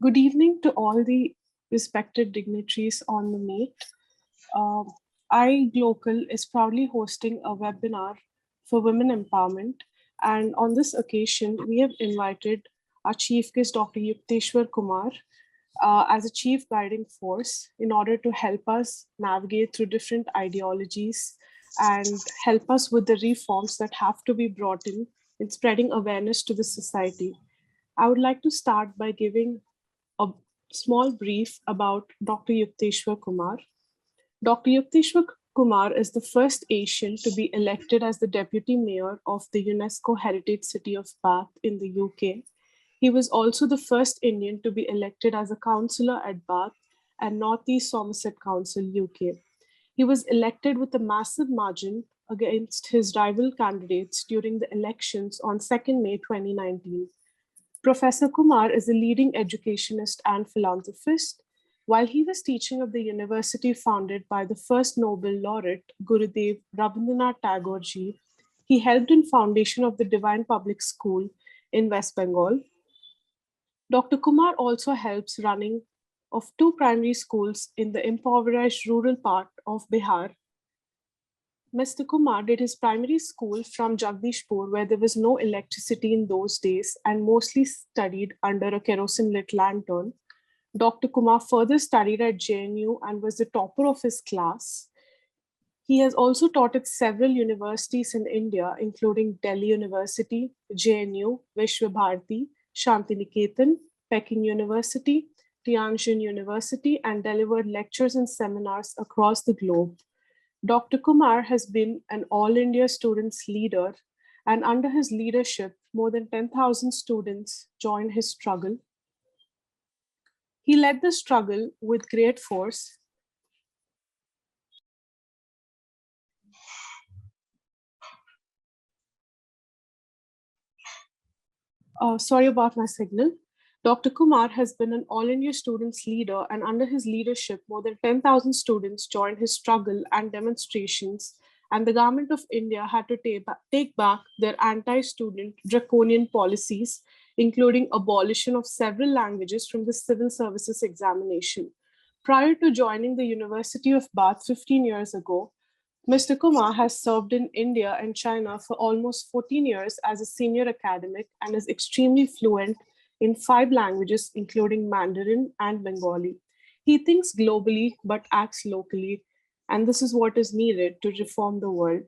Good evening to all the respected dignitaries on the meet. Uh, IAEGlocal is proudly hosting a webinar for women empowerment. And on this occasion, we have invited our chief guest, Dr. Yukteswar Kumar, as a chief guiding force in order to help us navigate through different ideologies and help us with the reforms that have to be brought in spreading awareness to the society. I would like to start by giving a small brief about Dr. Yukteswar Kumar. Dr. Yukteswar Kumar is the first Asian to be elected as the deputy mayor of the UNESCO Heritage City of Bath in the UK. He was also the first Indian to be elected as a councillor at Bath and Northeast Somerset Council, UK. He was elected with a massive margin against his rival candidates during the elections on 2nd May 2019. Professor Kumar is a leading educationist and philanthropist. While he was teaching at the university founded by the first Nobel laureate, Gurudev Rabindranath Tagore ji, he helped in foundation of the Divine Public School in West Bengal. Dr. Kumar also helps running of two primary schools in the impoverished rural part of Bihar. Mr. Kumar did his primary school from Jagdishpur, where there was no electricity in those days, and mostly studied under a kerosene lit lantern. Dr. Kumar further studied at JNU and was the topper of his class. He has also taught at several universities in India, including Delhi University, JNU, Vishwabharati, Shantiniketan, Peking University, Tianjin University, and delivered lectures and seminars across the globe. Dr. Kumar has been an All India Students Leader, and under his leadership, more than 10,000 students joined his struggle. He led the struggle with great force. Sorry about my signal. Dr. Kumar has been an All India Students Leader, and under his leadership, more than 10,000 students joined his struggle and demonstrations, and the government of India had to take back their anti-student draconian policies, including abolition of several languages from the civil services examination. Prior to joining the University of Bath 15 years ago, Mr. Kumar has served in India and China for almost 14 years as a senior academic and is extremely fluent in 5 languages, including Mandarin and Bengali. He thinks globally but acts locally, and this is what is needed to reform the world.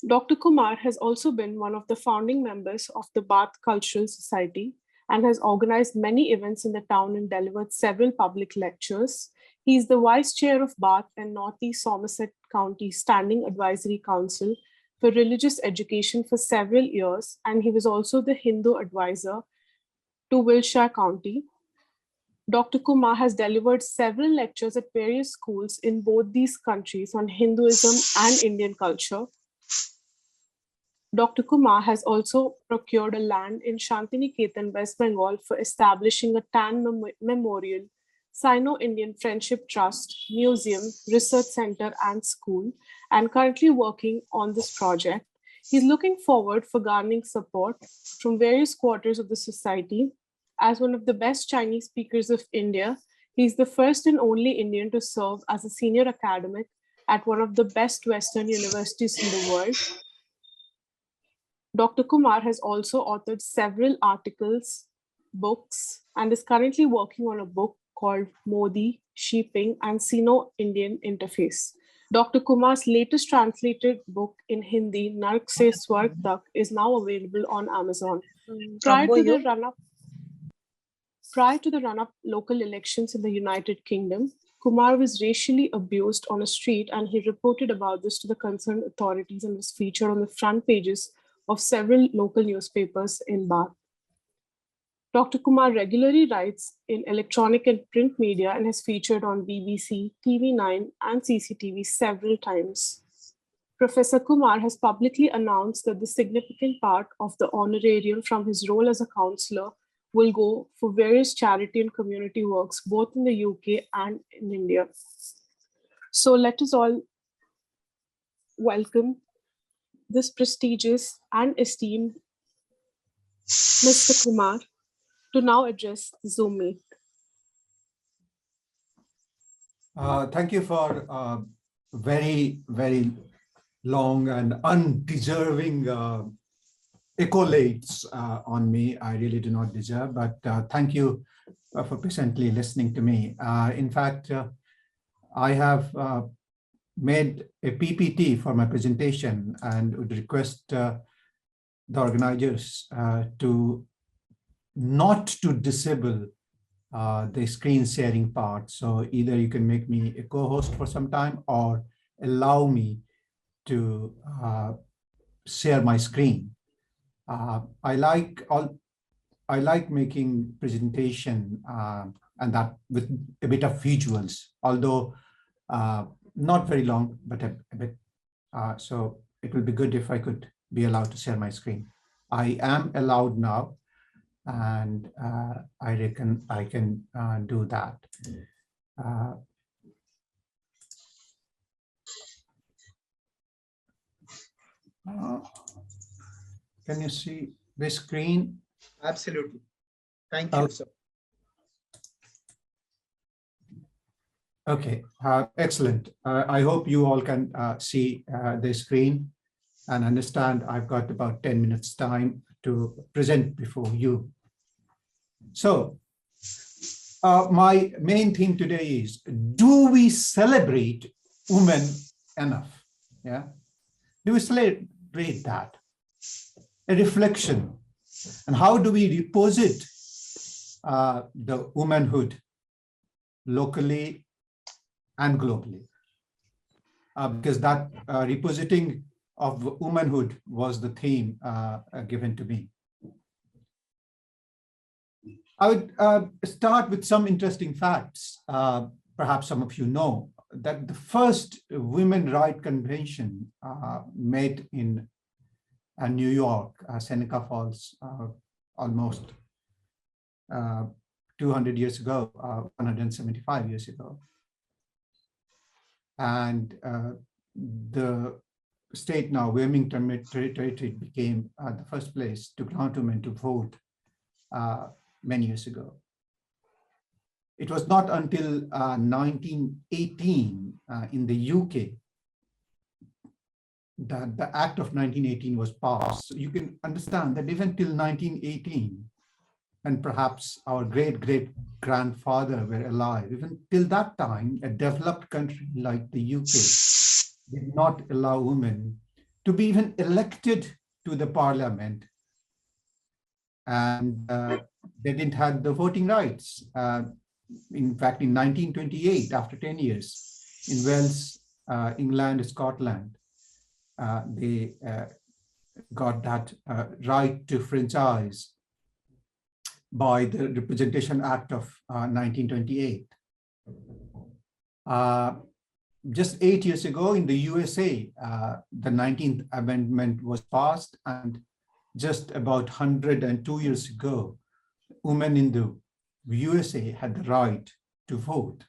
Dr. Kumar has also been one of the founding members of the Bath Cultural Society and has organized many events in the town and delivered several public lectures. He is the vice chair of Bath and Northeast Somerset County Standing Advisory Council for religious education for several years, and he was also the Hindu advisor to Wiltshire County. Dr. Kumar has delivered several lectures at various schools in both these countries on Hinduism and Indian culture. Dr. Kumar has also procured a land in Shantiniketan, West Bengal for establishing a TAN memorial, Sino-Indian Friendship Trust, museum, research center, and school, and currently working on this project. He's looking forward for garnering support from various quarters of the society. As one of the best Chinese speakers of India, he's the first and only Indian to serve as a senior academic at one of the best Western universities in the world. Dr. Kumar has also authored several articles, books, and is currently working on a book called Modi, Sheeping, and Sino-Indian Interface. Dr. Kumar's latest translated book in Hindi, Nark Se Swarg Tak, is now available on Amazon. Prior to the run-up local elections in the United Kingdom, Kumar was racially abused on a street, and he reported about this to the concerned authorities and was featured on the front pages of several local newspapers in Bath. Dr. Kumar regularly writes in electronic and print media and has featured on BBC, TV9, and CCTV several times. Professor Kumar has publicly announced that the significant part of the honorarium from his role as a councillor will go for various charity and community works, both in the UK and in India. So let us all welcome this prestigious and esteemed Mr. Kumar to now address the Zoom meet. Thank you for very, very long and undeserving accolades on me. I really do not deserve, but thank you for patiently listening to me. In fact, I have made a PPT for my presentation and would request the organizers to not to disable the screen sharing part. So either you can make me a co-host for some time or allow me to share my screen. I like making presentation and that with a bit of visuals, although not very long, but a bit. So it will be good if I could be allowed to share my screen. I am allowed now, and I reckon I can do that. Can you see the screen? Absolutely. Thank you, sir. Okay, excellent. I hope you all can see the screen and understand I've got about 10 minutes time to present before you. So my main theme today is, do we celebrate women enough? Yeah. Do we celebrate that? A reflection. And how do we reposit the womanhood locally and globally? Because that repositing of womanhood was the theme given to me. I would start with some interesting facts. Perhaps some of you know that the first Women Rights Convention made in New York, Seneca Falls, almost 200 years ago, 175 years ago. And the state now, Wilmington Territory, became the first place to grant women to vote many years ago. It was not until 1918 in the UK that the Act of 1918 was passed. So you can understand that even till 1918, and perhaps our great-great-grandfather were alive, even till that time, a developed country like the UK did not allow women to be even elected to the parliament. And they didn't have the voting rights. In fact, in 1928, after 10 years, in Wales, England, Scotland, they got that right to franchise by the Representation Act of 1928. Just 8 years ago in the USA, the 19th Amendment was passed, and just about 102 years ago, women in the USA had the right to vote.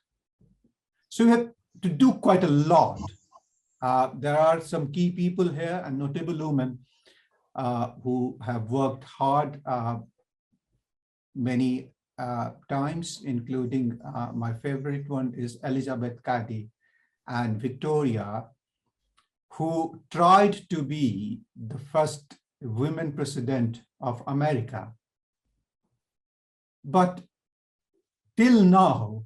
So we have to do quite a lot. There are some key people here and notable women who have worked hard many times, including my favorite one is Elizabeth Cady and Victoria, who tried to be the first women president of America. But till now,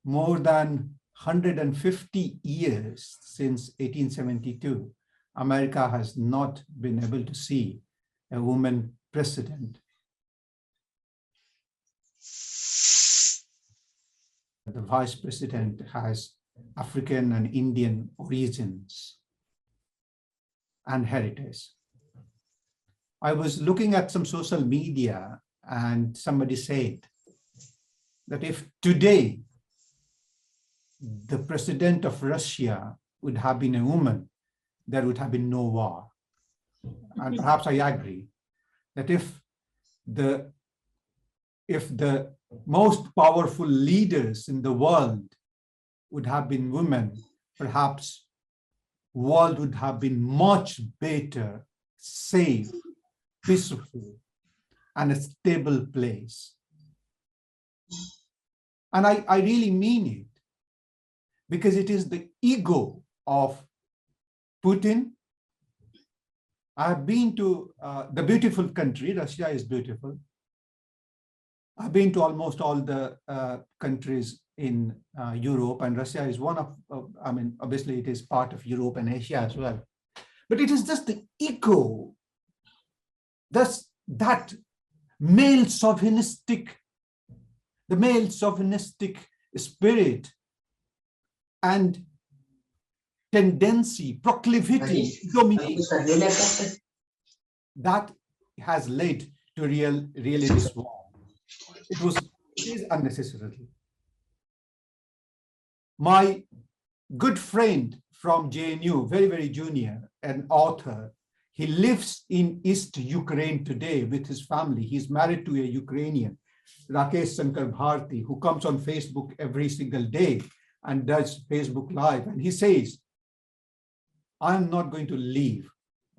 more than 150 years since 1872, America has not been able to see a woman president. The vice president has African and Indian origins and heritage. I was looking at some social media and somebody said that if today the president of Russia would have been a woman, there would have been no war. And perhaps I agree that if the most powerful leaders in the world would have been women, perhaps the world would have been much better, safe, peaceful, and a stable place. And I really mean it, because it is the ego of Putin. I've been to the beautiful country. Russia is beautiful. I've been to almost all the countries in Europe, and Russia is one of, I mean, obviously it is part of Europe and Asia as well. But it is just the ego, thus that male chauvinistic spirit and tendency, proclivity, domination, that has led to really this war. It is unnecessary. My good friend from JNU, very, very junior, an author, he lives in East Ukraine today with his family. He's married to a Ukrainian, Rakesh Shankar Bharti, who comes on Facebook every single day and does Facebook Live. And he says, I'm not going to leave.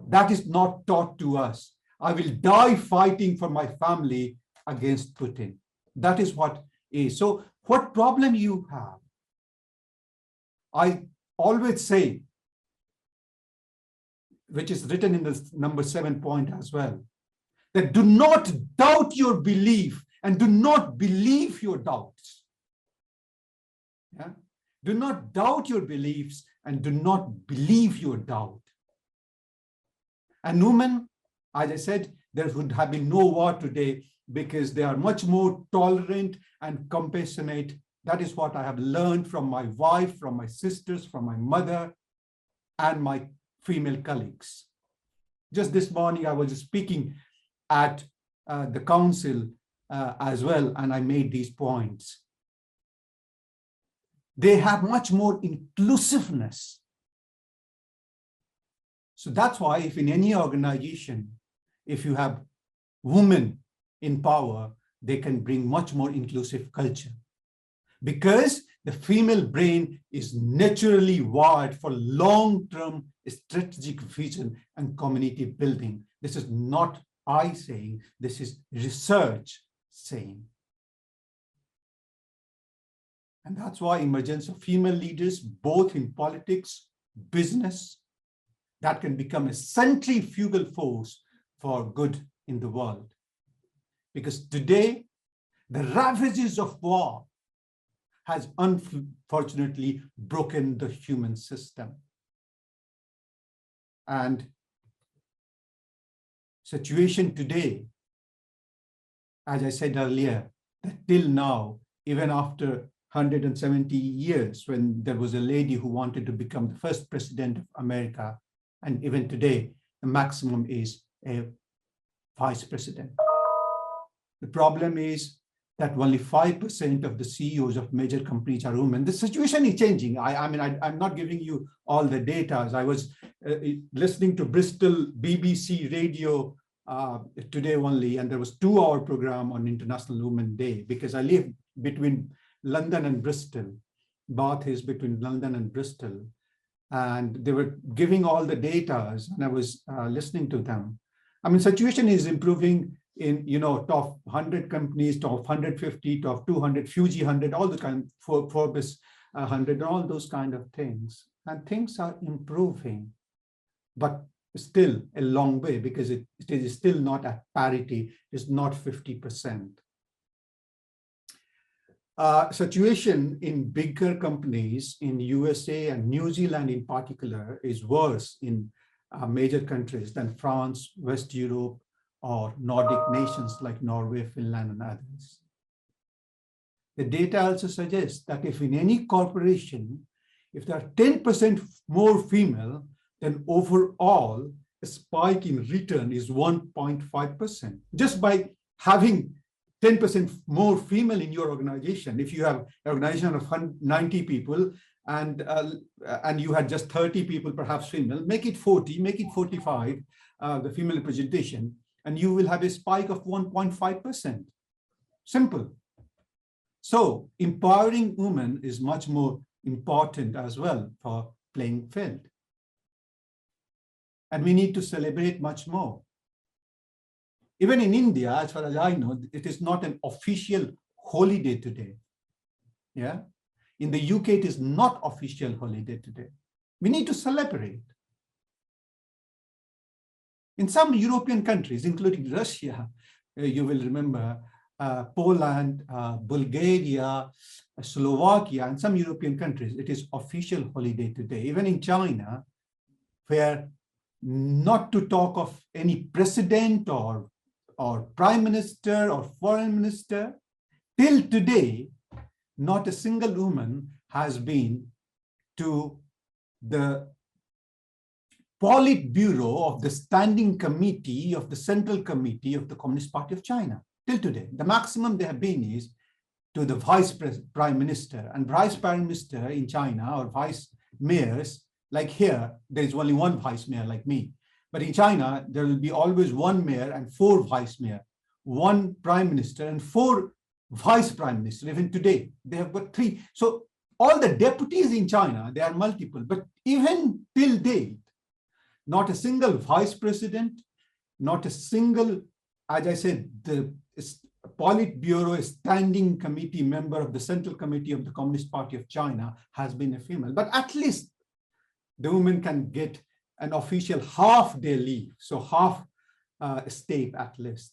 That is not taught to us. I will die fighting for my family against Putin. That is what is. So what problem you have? I always say, which is written in the number 7 point as well, that do not doubt your belief and do not believe your doubts. Yeah? Do not doubt your beliefs and do not believe your doubt. And women, as I said, there would have been no war today because they are much more tolerant and compassionate. That is what I have learned from my wife, from my sisters, from my mother, and my female colleagues. Just this morning, I was speaking at the council as well, and I made these points. They have much more inclusiveness. So that's why if in any organization, if you have women in power, they can bring much more inclusive culture. Because the female brain is naturally wired for long-term strategic vision and community building. This is not I saying, this is research saying. And that's why emergence of female leaders, both in politics, business, that can become a centrifugal force for good in the world. Because today, the ravages of war has unfortunately broken the human system. And situation today, as I said earlier, that till now, even after 170 years, when there was a lady who wanted to become the first president of America, and even today, the maximum is a vice president. The problem is that only 5% of the CEOs of major companies are women. The situation is changing. I'm not giving you all the data. I was listening to Bristol BBC radio today only, and there was a 2-hour program on International Women's Day, because I live between London and Bristol. Bath is between London and Bristol. And they were giving all the data, and I was listening to them. I mean, situation is improving in, top 100 companies, top 150, top 200, Fuji 100, all the kind, Forbes 100, all those kind of things. And things are improving, but still a long way, because it is still not at parity, it's not 50%. Situation in bigger companies in USA and New Zealand in particular is worse in major countries than France, West Europe, or Nordic nations like Norway, Finland, and others. The data also suggests that if in any corporation, if there are 10% more female, then overall a spike in return is 1.5%. Just by having 10% more female in your organization. If you have an organization of 90 people and you had just 30 people, perhaps female, make it 40, make it 45, the female representation, and you will have a spike of 1.5%. Simple. So empowering women is much more important as well for playing field. And we need to celebrate much more. Even in India, as far as I know, it is not an official holiday today. Yeah. In the UK, it is not official holiday today. We need to celebrate. In some European countries, including Russia, you will remember Poland, Bulgaria, Slovakia, and some European countries, it is official holiday today. Even in China, where not to talk of any president or prime minister or foreign minister, till today, not a single woman has been to the Politburo of the Standing Committee of the Central Committee of the Communist Party of China, till today. The maximum they have been is to the Vice Prime Minister, and Vice Prime Minister in China, or Vice Mayors, like here, there is only one Vice Mayor like me. But in China, there will be always one Mayor and 4 Vice Mayor, 1 Prime Minister and 4 Vice Prime Minister. Even today, they have got 3. So all the deputies in China, they are multiple, but even till date, not a single vice president, not a single, as I said, the Politburo Standing Committee member of the Central Committee of the Communist Party of China has been a female. But at least the women can get an official half-day leave, so half state at least.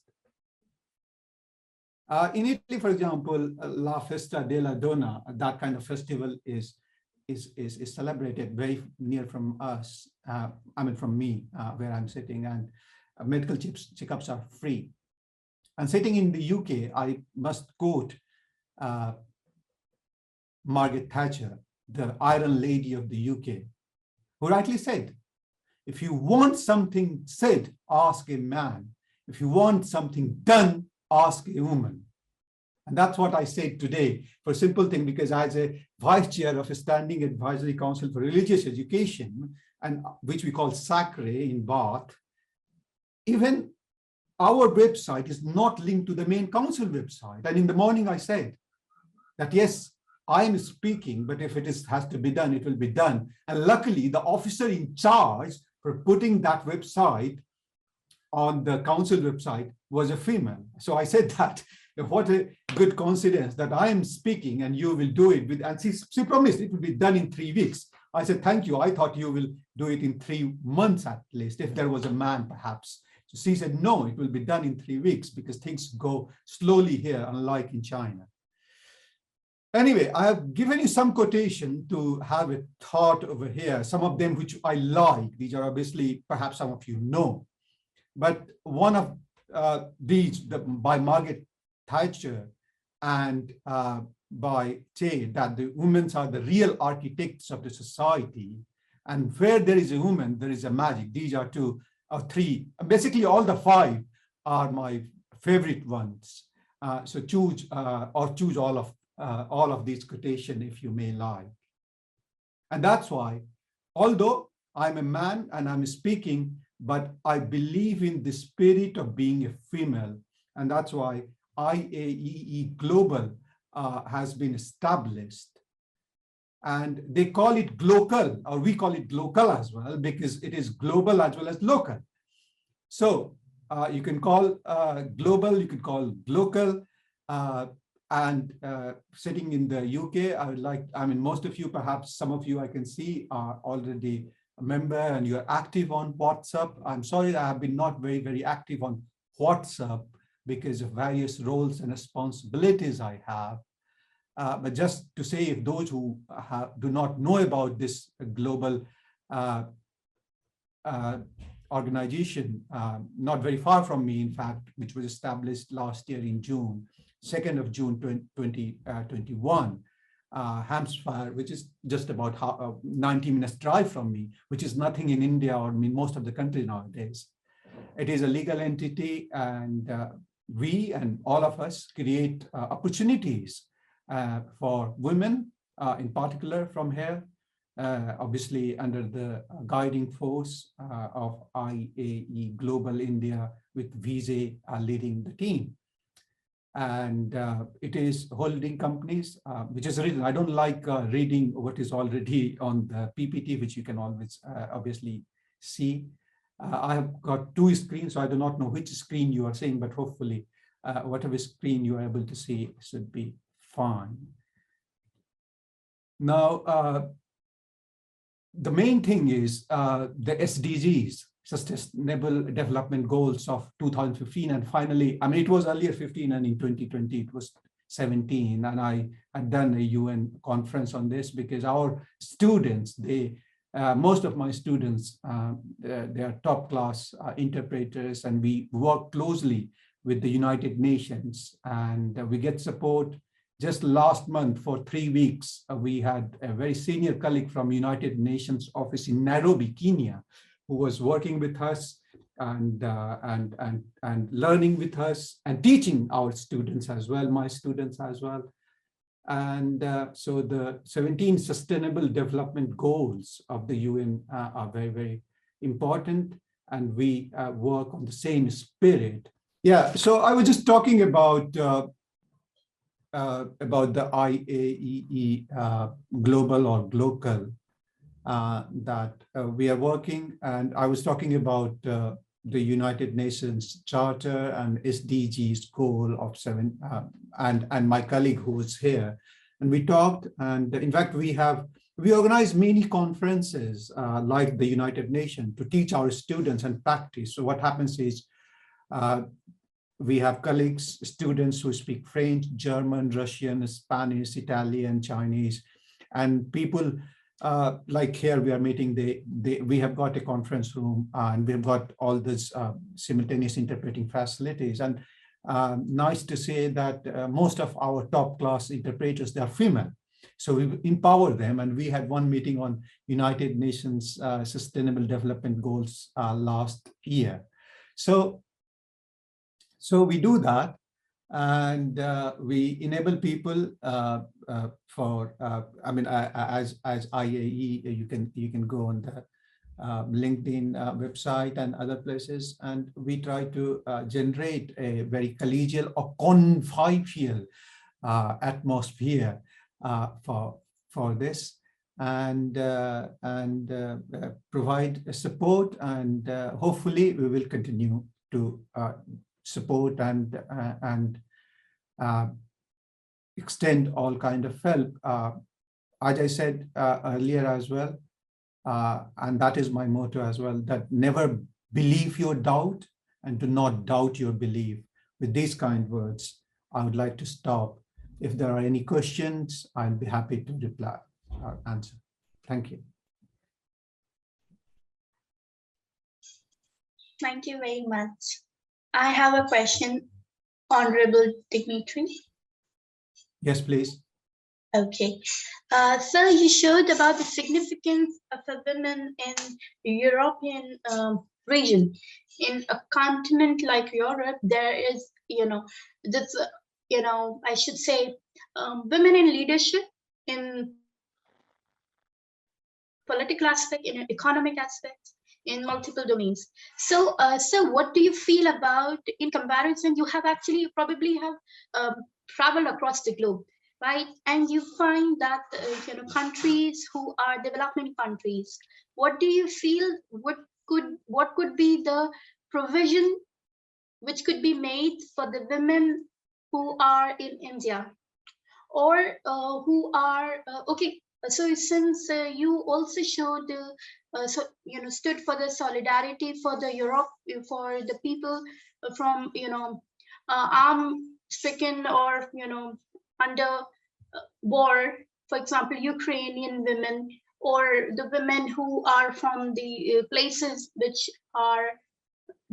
In Italy, for example, La Festa della Donna, that kind of festival is celebrated very near from us, I mean from me, where I'm sitting, and medical checkups are free. And sitting in the UK, I must quote Margaret Thatcher, the Iron Lady of the UK, who rightly said, if you want something said, ask a man. If you want something done, ask a woman. And that's what I said today, for a simple thing, because as a vice chair of a Standing Advisory Council for Religious Education, and which we call SACRE in Bath, even our website is not linked to the main council website. And in the morning I said that, yes, I am speaking, but if it has to be done, it will be done. And luckily, the officer in charge for putting that website on the council website was a female. So I said that, what a good coincidence that I am speaking and you will do it with, and she promised it will be done in 3 weeks. I said, thank you. I thought you will do it in 3 months at least, if there was a man perhaps. So she said, no, it will be done in 3 weeks because things go slowly here, unlike in China. Anyway, I have given you some quotation to have a thought over here, some of them which I like. These are obviously, perhaps some of you know. But one of these, by Margaret Thatcher and by Che, that the women are the real architects of the society. And where there is a woman, there is a magic. These are 2 or 3. Basically, all the 5 are my favorite ones. So choose or choose all of these quotation if you may like. And that's why, although I'm a man and I'm speaking, but I believe in the spirit of being a female. And that's why IAEE Global has been established. And they call it glocal, or we call it glocal as well, because it is global as well as local. So you can call global, you could call glocal. And sitting in the UK, I would like, I mean, most of you, perhaps some of you I can see are already a member and you're active on WhatsApp. I'm sorry that I have been not very, very active on WhatsApp because of various roles and responsibilities I have. But just to say, if those who do not know about this global organization, not very far from me, in fact, which was established last year in June, 2nd of June 2021, Hampshire, which is just about 90 minutes drive from me, which is nothing in India or in most of the country nowadays. It is a legal entity, and we and all of us create opportunities for women, in particular from here, obviously under the guiding force of IAE Global India, with Vise leading the team. And it is holding companies, which is a reason I don't like reading what is already on the PPT, which you can always obviously see. I have got two screens, so I do not know which screen you are seeing, but hopefully whatever screen you are able to see should be fine. Now, the main thing is the SDGs, Sustainable Development Goals of 2015. And finally, I mean, it was earlier 15, and in 2020, it was 17. And I had done a UN conference on this because our students, most of my students, they are top class interpreters, and we work closely with the United Nations, and we get support. Just last month, for 3 weeks, we had a very senior colleague from United Nations office in Nairobi, Kenya, who was working with us and learning with us and teaching our students as well, my students as well. And so the 17 Sustainable Development Goals of the UN are very, very important, and we work on the same spirit. Yeah, so I was just talking about the IAEE global or glocal that we are working, and I was talking about the United Nations Charter and SDGs goal of 7, and my colleague who was here, and we talked, and in fact we organize many conferences like the United Nations to teach our students and practice. So what happens is we have colleagues, students who speak French, German, Russian, Spanish, Italian, Chinese, and people like here we are meeting, we have got a conference room and we've got all this simultaneous interpreting facilities. And nice to say that most of our top class interpreters, they are female. So we empower them, and we had one meeting on United Nations Sustainable Development Goals last year. So we do that, and we enable people for, I mean, as IAE, you can go on the LinkedIn website and other places, and we try to generate a very collegial or convivial atmosphere for this, and provide support, and hopefully we will continue to support and extend all kind of help. As I said earlier as well, and that is my motto as well, that never believe your doubt and do not doubt your belief. With these kind words, I would like to stop. If there are any questions, I'll be happy to reply or answer. Thank you. Thank you very much. I have a question, Honorable Dignitary. Yes, please. Okay. Sir, you showed about the significance of a woman in the European region. In a continent like Europe, there is, I should say, women in leadership, in political aspect, in economic aspect, in multiple domains. So, so what do you feel about, in comparison, you have actually probably have traveled across the globe, right? And you find that countries who are developing countries, what do you feel? What could be the provision which could be made for the women who are in India, or who are okay? So since you also showed, stood for the solidarity for the Europe, for the people from arm-stricken or under war, for example, Ukrainian women, or the women who are from the places which are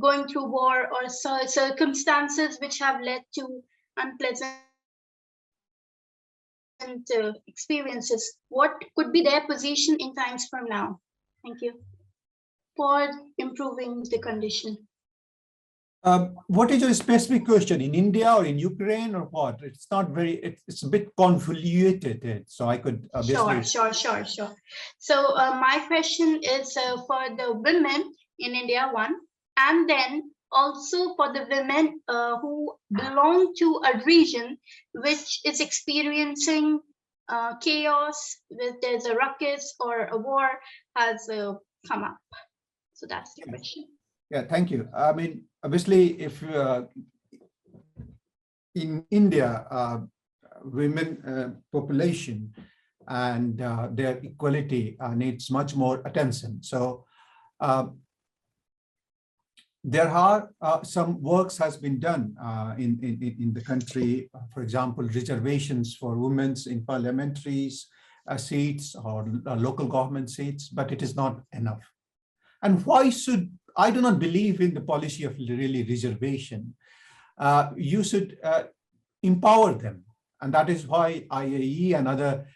going through war, or circumstances which have led to unpleasant experiences. What could be their position in times from now? Thank you. For improving the condition. What is your specific question? In India or in Ukraine or what? It's not very, it's a bit convoluted, so I could obviously... Sure. So my question is for the women in India, one, and then also for the women who belong to a region which is experiencing chaos, there's a ruckus or a war has come up. So that's the question. Yeah, thank you. I mean, obviously, if in India, women population and their equality needs much more attention. So there are some works has been done in the country. For example, reservations for women in parliamentary seats or local government seats, but it is not enough. And why should, I do not believe in the policy of really reservation. You should empower them. And that is why IAE and other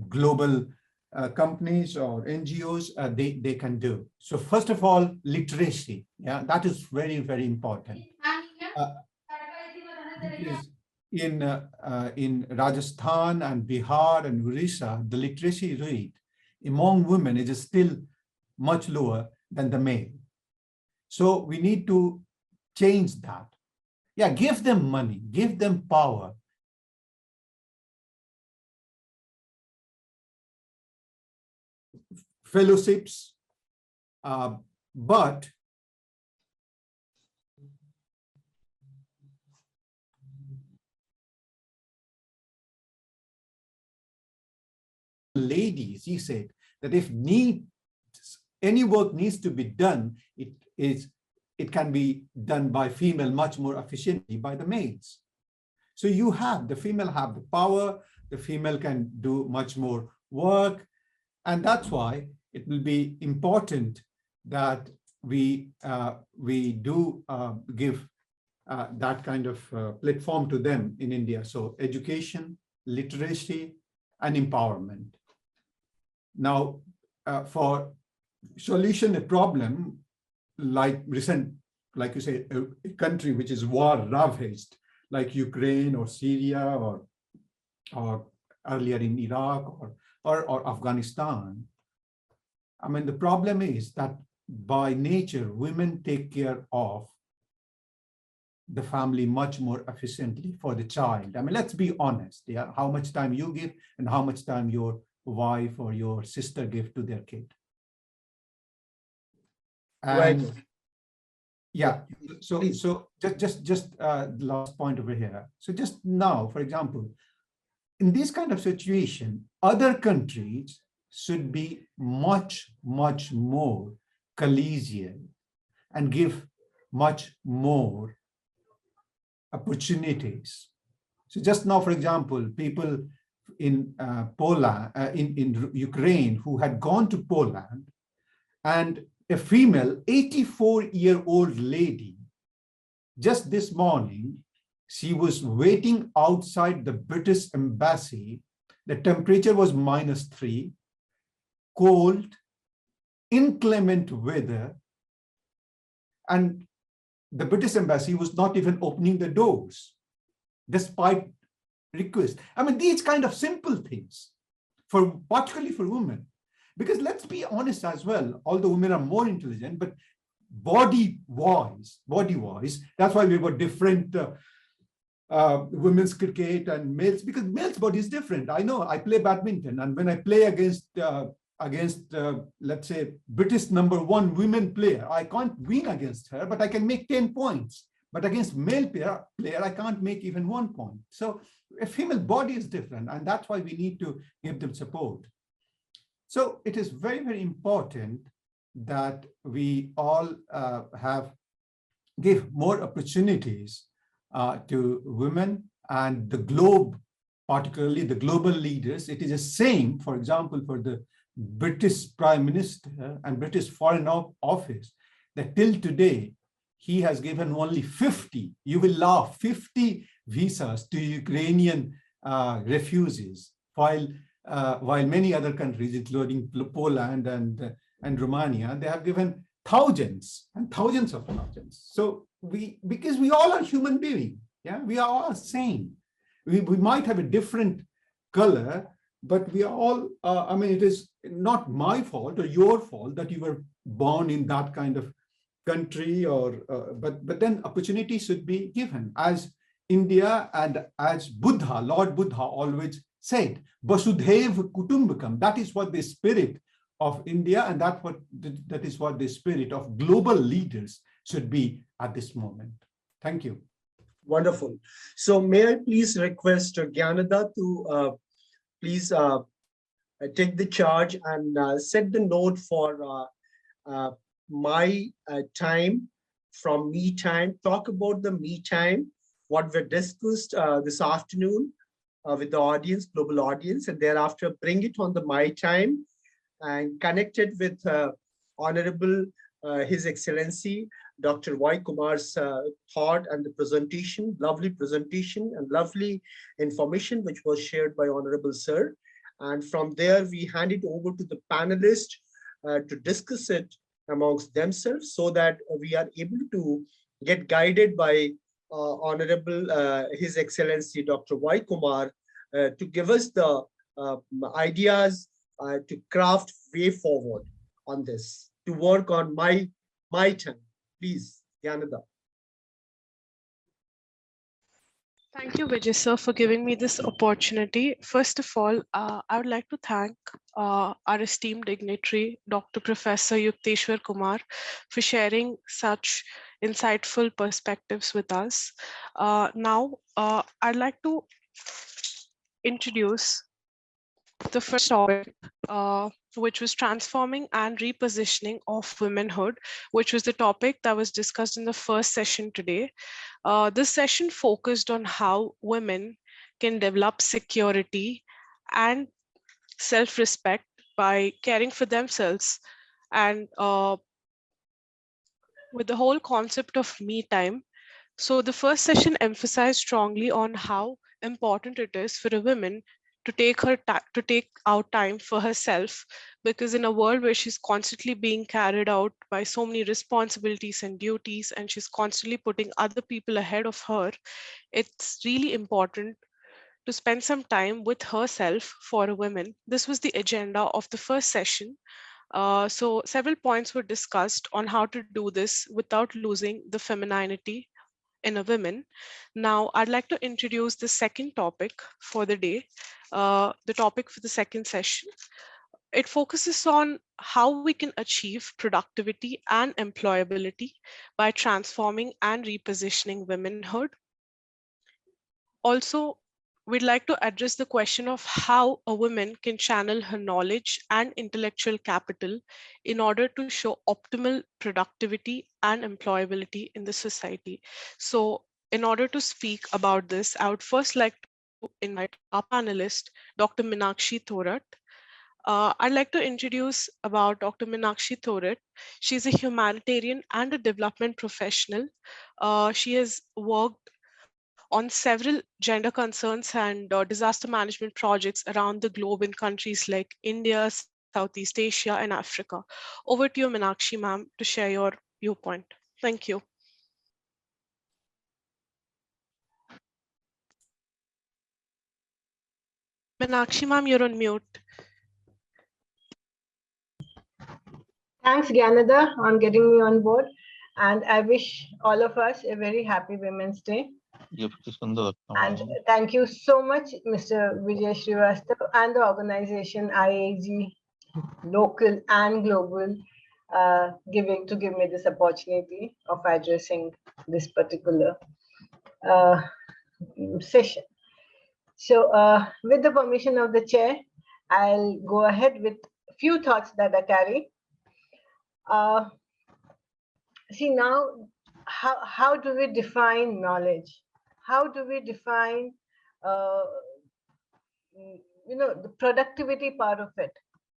global companies or NGOs, they can do. So first of all, literacy, yeah, that is very, very important. Because in Rajasthan and Bihar and Orissa, the literacy rate among women is still much lower than the male. So we need to change that. Yeah, give them money, give them power. Fellowships, but ladies, he said that if any work needs to be done, it can be done by female much more efficiently by the males. So you have, the female have the power, the female can do much more work. And that's why it will be important that we do give that kind of platform to them in India. So education, literacy, and empowerment. Now, for solution a problem like recent, like you say, a country which is war ravaged, like Ukraine or Syria or earlier in Iraq or Afghanistan. I mean, the problem is that by nature, women take care of the family much more efficiently for the child. I mean, let's be honest, yeah, how much time you give and how much time your wife or your sister give to their kid. And Right. yeah, so just the last point over here. So just now, for example, in this kind of situation, other countries should be much more collegial and give much more opportunities. So just now, for example, people in Poland, in Ukraine, who had gone to Poland, and a female 84-year-old lady, just this morning, she was waiting outside the British embassy. The temperature was -3, cold, inclement weather, and the British embassy was not even opening the doors, despite requests. I mean, these kind of simple things, particularly for women. Because let's be honest as well, although women are more intelligent, but body-wise, that's why we've got different women's cricket and males, because males' body is different. I know, I play badminton, and when I play against let's say, British #1 women player, I can't win against her, but I can make 10 points. But against male player, I can't make even 1 point. So a female body is different, and that's why we need to give them support. So it is very, very important that we all give more opportunities to women and the globe, particularly the global leaders. It is the same, for example, for the British Prime Minister and British Foreign Office, that till today, he has given only 50, you will laugh, 50 visas to Ukrainian refugees, while many other countries, including Poland and Romania, they have given thousands and thousands of thousands. So because we all are human beings, yeah, we are all same. We might have a different color, but we are all, I mean, it is not my fault or your fault that you were born in that kind of country, or but then opportunity should be given. As India and as Lord Buddha always said, Vasudhaiva Kutumbakam, that is what the spirit of India, and that is what the spirit of global leaders should be at this moment. Thank you. Wonderful. So may I please request Gyanada to please take the charge and set the note for my time from me time, talk about the me time, what we discussed this afternoon with the audience, global audience, and thereafter bring it on the my time and connect it with Honorable His Excellency Dr. Y. Kumar's thought and the presentation, lovely presentation and lovely information which was shared by Honorable Sir. And from there, we hand it over to the panelists to discuss it amongst themselves so that we are able to get guided by Honorable His Excellency Dr. Y. Kumar to give us the ideas to craft way forward on this, to work on my time. Please, Gyanada. Thank you, Vijay sir, for giving me this opportunity. First of all, I would like to thank our esteemed dignitary, Dr. Professor Yukteswar Kumar, for sharing such insightful perspectives with us. Now, I'd like to introduce the first topic, which was transforming and repositioning of womanhood, which was the topic that was discussed in the first session today. This session focused on how women can develop security and self-respect by caring for themselves, and with the whole concept of me time. So the first session emphasized strongly on how important it is for a woman to take out time for herself, because in a world where she's constantly being carried out by so many responsibilities and duties, and she's constantly putting other people ahead of her, it's really important to spend some time with herself for a woman. This was the agenda of the first session. So several points were discussed on how to do this without losing the femininity in a woman. Now, I'd like to introduce the second topic for the day, the topic for the second session. It focuses on how we can achieve productivity and employability by transforming and repositioning womanhood. Also, we'd like to address the question of how a woman can channel her knowledge and intellectual capital in order to show optimal productivity and employability in the society. So, in order to speak about this, I would first like to invite our panelist, Dr. Meenakshi Thorat. I'd like to introduce about Dr. Meenakshi Thorat. She's a humanitarian and a development professional. She has worked on several gender concerns and disaster management projects around the globe in countries like India, Southeast Asia, and Africa. Over to you, Meenakshi ma'am, to share your viewpoint. Thank you. Meenakshi ma'am, you're on mute. Thanks, Gyanada, on getting me on board. And I wish all of us a very happy Women's Day. And thank you so much, Mr. Vijay Srivastava and the organization IAEG Local and Global to give me this opportunity of addressing this particular session. So with the permission of the chair, I'll go ahead with a few thoughts that I carry. See now, how do we define knowledge? How do we define, the productivity part of it?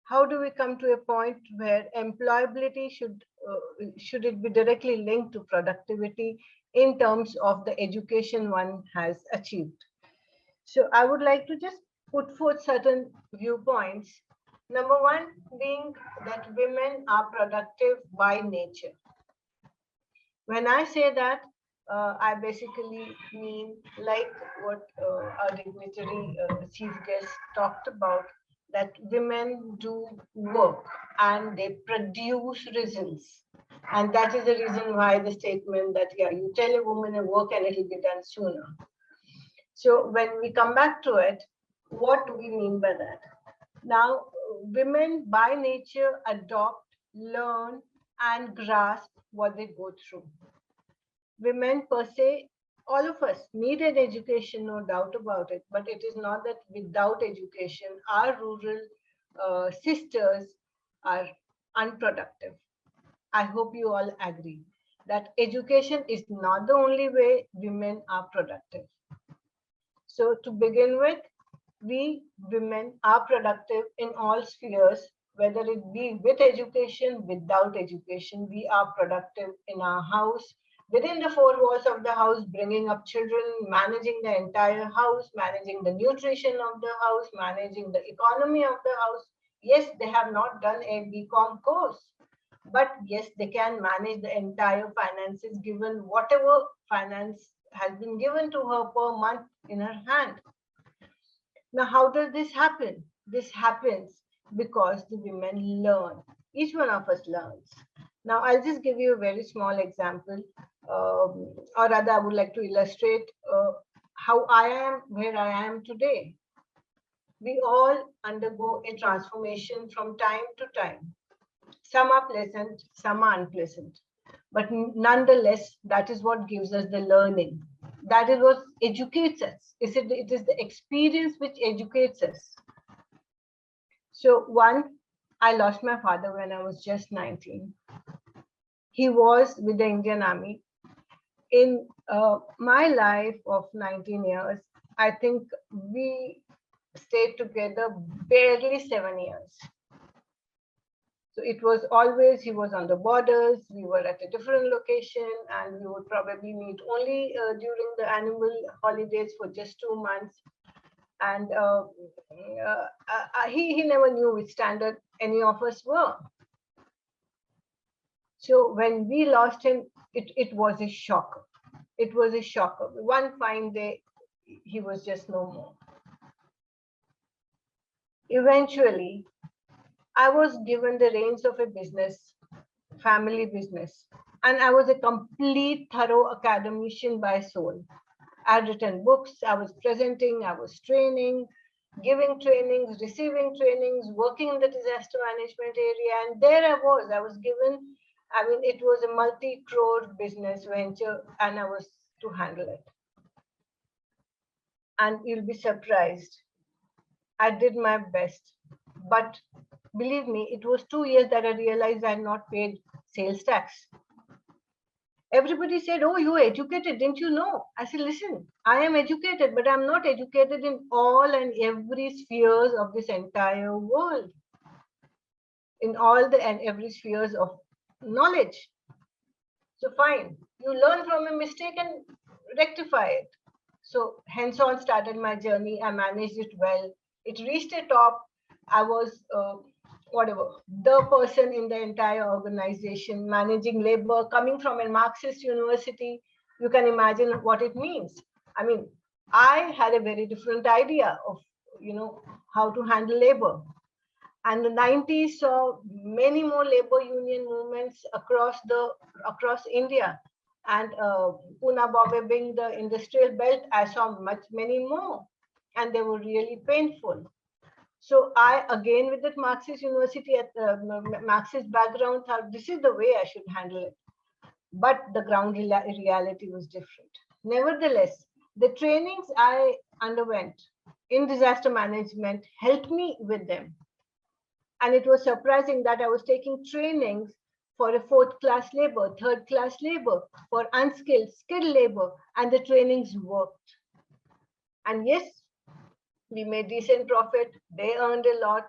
How do we come to a point where employability should it be directly linked to productivity in terms of the education one has achieved? So I would like to just put forth certain viewpoints. Number one being that women are productive by nature. When I say that, I basically mean like what our dignitary chief guest talked about, that women do work and they produce results. And that is the reason why the statement that, yeah, you tell a woman to work and it will be done sooner. So when we come back to it, what do we mean by that? Now, women by nature adopt, learn, and grasp what they go through. Women per se, all of us need an education, no doubt about it, but it is not that without education, our rural sisters are unproductive. I hope you all agree that education is not the only way women are productive. So to begin with, we women are productive in all spheres, whether it be with education, without education. We are productive in our house, within the four walls of the house, bringing up children, managing the entire house, managing the nutrition of the house, managing the economy of the house. Yes, they have not done a BCom course, but yes, they can manage the entire finances given whatever finance has been given to her per month in her hand. Now, how does this happen? This happens because the women learn. Each one of us learns. Now, I'll just give you a very small example, or rather, I would like to illustrate how I am where I am today. We all undergo a transformation from time to time. Some are pleasant, some are unpleasant. But nonetheless, that is what gives us the learning. That is what educates us. It is the experience which educates us. So one, I lost my father when I was just 19. He was with the Indian Army. In my life of 19 years, I think we stayed together barely 7 years. So it was always, he was on the borders, we were at a different location, and we would probably meet only during the annual holidays for just 2 months. And he never knew which standard any of us were. So when we lost him, it was a shock. It was a shock. One fine day, he was just no more. Eventually, I was given the reins of a business, family business, and I was a complete thorough academician by soul. I had written books, I was presenting, I was training, giving trainings, receiving trainings, working in the disaster management area, and there I was given, I mean, it was a multi-crore business venture, and I was to handle it. And you'll be surprised. I did my best, but believe me, it was 2 years that I realized I had not paid sales tax. Everybody said, oh, you're educated, didn't you know? I said, listen, I am educated, but I'm not educated in all and every spheres of this entire world. In all the and every spheres of knowledge. So fine, you learn from a mistake and rectify it. So hence on started my journey. I managed it well. It reached a top. I was the person in the entire organization, managing labor, coming from a Marxist university. You can imagine what it means. I mean, I had a very different idea of, how to handle labor. And the 90s saw many more labor union movements across India. And Pune, Bombay being the industrial belt, I saw many more, and they were really painful. So I, again, with that Marxist university, Marxist background, thought this is the way I should handle it. But the ground reality was different. Nevertheless, the trainings I underwent in disaster management helped me with them. And it was surprising that I was taking trainings for a fourth class labor, third class labor, for unskilled, skilled labor, and the trainings worked. And yes, we made decent profit. They earned a lot.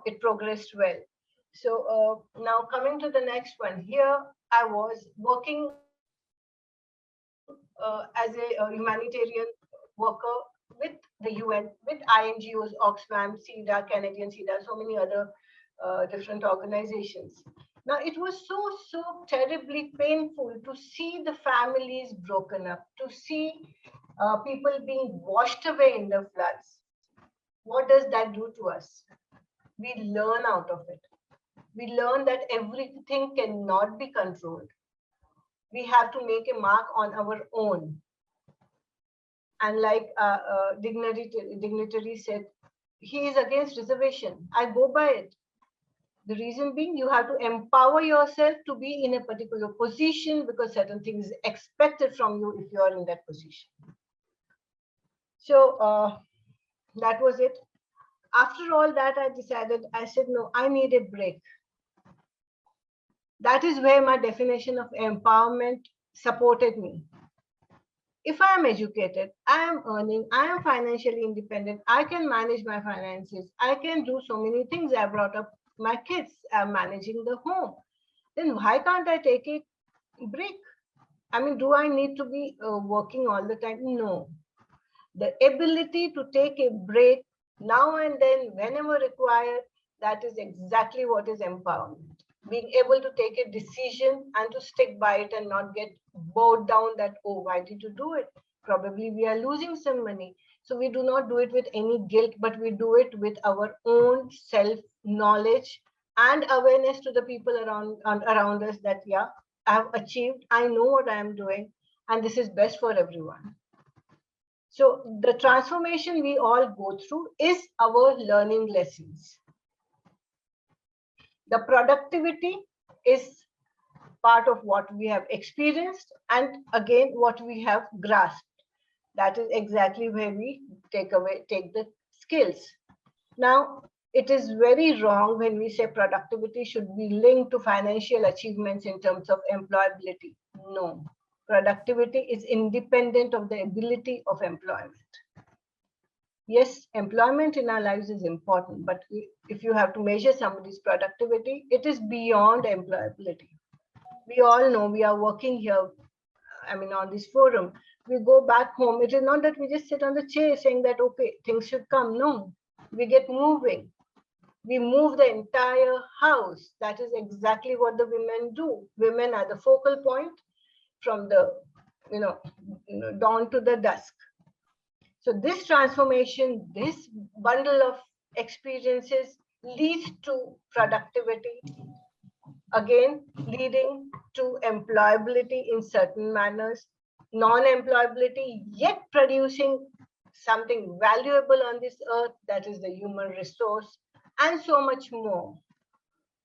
It progressed well. So now coming to the next one. Here I was working as a humanitarian worker with the UN, with INGOs, Oxfam, CEDA, Canadian CEDA, so many other different organizations. Now, it was so terribly painful to see the families broken up, to see people being washed away in the floods. What does that do to us? We learn out of it. We learn that everything cannot be controlled. We have to make a mark on our own. And like dignitary said, he is against reservation. I go by it. The reason being, you have to empower yourself to be in a particular position because certain things is expected from you if you are in that position. So that was it. After all that, I decided, I said, no, I need a break. That is where my definition of empowerment supported me. If I am educated, I am earning, I am financially independent, I can manage my finances, I can do so many things. I brought up my kids, I'm managing the home. Then why can't I take a break? I mean, do I need to be working all the time? No. The ability to take a break now and then, whenever required, that is exactly what is empowerment. Being able to take a decision and to stick by it and not get bowed down that, oh, why did you do it? Probably we are losing some money. So we do not do it with any guilt, but we do it with our own self-knowledge and awareness to the people around us that, yeah, I have achieved, I know what I am doing, and this is best for everyone. So the transformation we all go through is our learning lessons. The productivity is part of what we have experienced and again what we have grasped. That is exactly where we take the skills. Now, it is very wrong when we say productivity should be linked to financial achievements in terms of employability. No, productivity is independent of the ability of employment. Yes, employment in our lives is important, but if you have to measure somebody's productivity, it is beyond employability. We all know we are working here, I mean, on this forum. We go back home. It is not that we just sit on the chair saying that, okay, things should come. No, we get moving. We move the entire house. That is exactly what the women do. Women are the focal point from the, dawn to the dusk. So this transformation, this bundle of experiences leads to productivity, again, leading to employability in certain manners, non-employability, yet producing something valuable on this earth, that is the human resource, and so much more,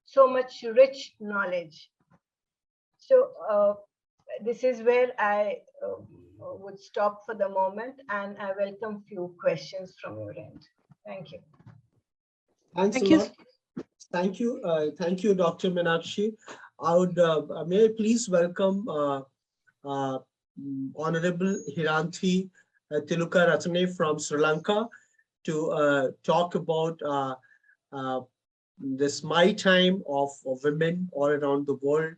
so much rich knowledge. So this is where I would stop for the moment, and I welcome few questions from your end. Thank you. Thanks a lot. Thank you, Dr. Meenakshi. I would, may I please welcome Honorable Hiranthi Tiluka Ratne from Sri Lanka to talk about this My Time of women all around the world,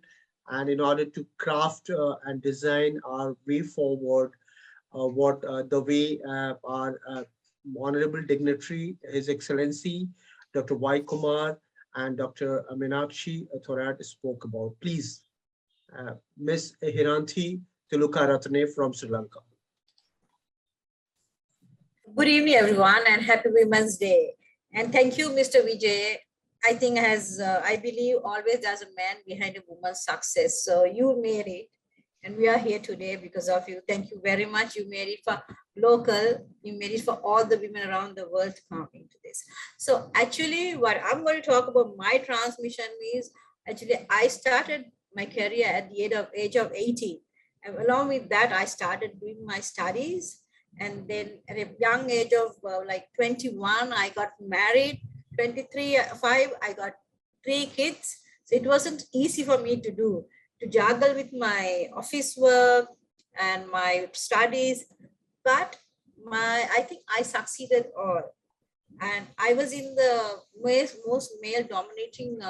and in order to craft and design our way forward, the way our honorable dignitary, His Excellency, Dr. Y. Kumar and Dr. Meenakshi Thorat spoke about. Please, Ms. Hiranthi Tiluka Ratne from Sri Lanka. Good evening, everyone, and happy Women's Day. And thank you, Mr. Vijay. I think I believe always there's a man behind a woman's success. So you made it, and we are here today because of you. Thank you very much. You made it for local. You made it for all the women around the world to come into this. So actually, what I'm going to talk about my transmission is, actually, I started my career at the age of 18. And along with that, I started doing my studies. And then at a young age of like 21, I got married. 23, 5, I got 3 kids. So it wasn't easy for me to juggle with my office work and my studies. But I think I succeeded all. And I was in the most male dominating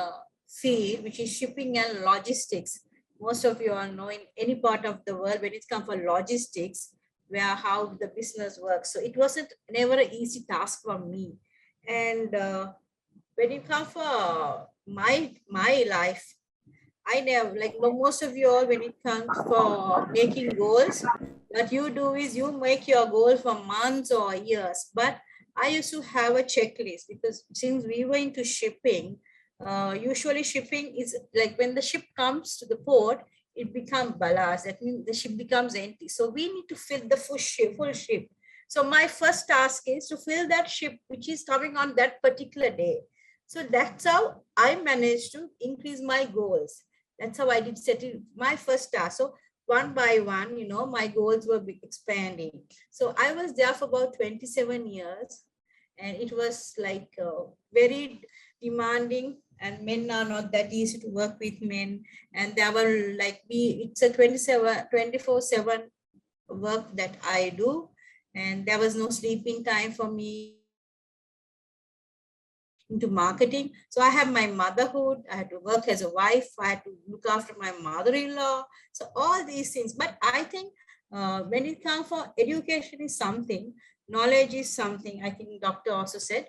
field, which is shipping and logistics. Most of you all know in any part of the world, when it comes for logistics, how the business works. So it wasn't never an easy task for me. And when it comes for my life, I never, like most of you all, when it comes for making goals, what you do is you make your goals for months or years. But I used to have a checklist, because since we were into shipping, usually shipping is like when the ship comes to the port, it becomes ballast. That means the ship becomes empty. So we need to fill the full ship. So my first task is to fill that ship which is coming on that particular day. So that's how I managed to increase my goals. That's how I did set it, my first task. So one by one, my goals were expanding. So I was there for about 27 years, and it was like very demanding, and men are not that easy to work with men. And there were like it's a 24/7 work that I do, and there was no sleeping time for me into marketing. So I have my motherhood, I had to work as a wife, I had to look after my mother-in-law. So all these things. But I think when it comes for education is something, knowledge is something, I think doctor also said,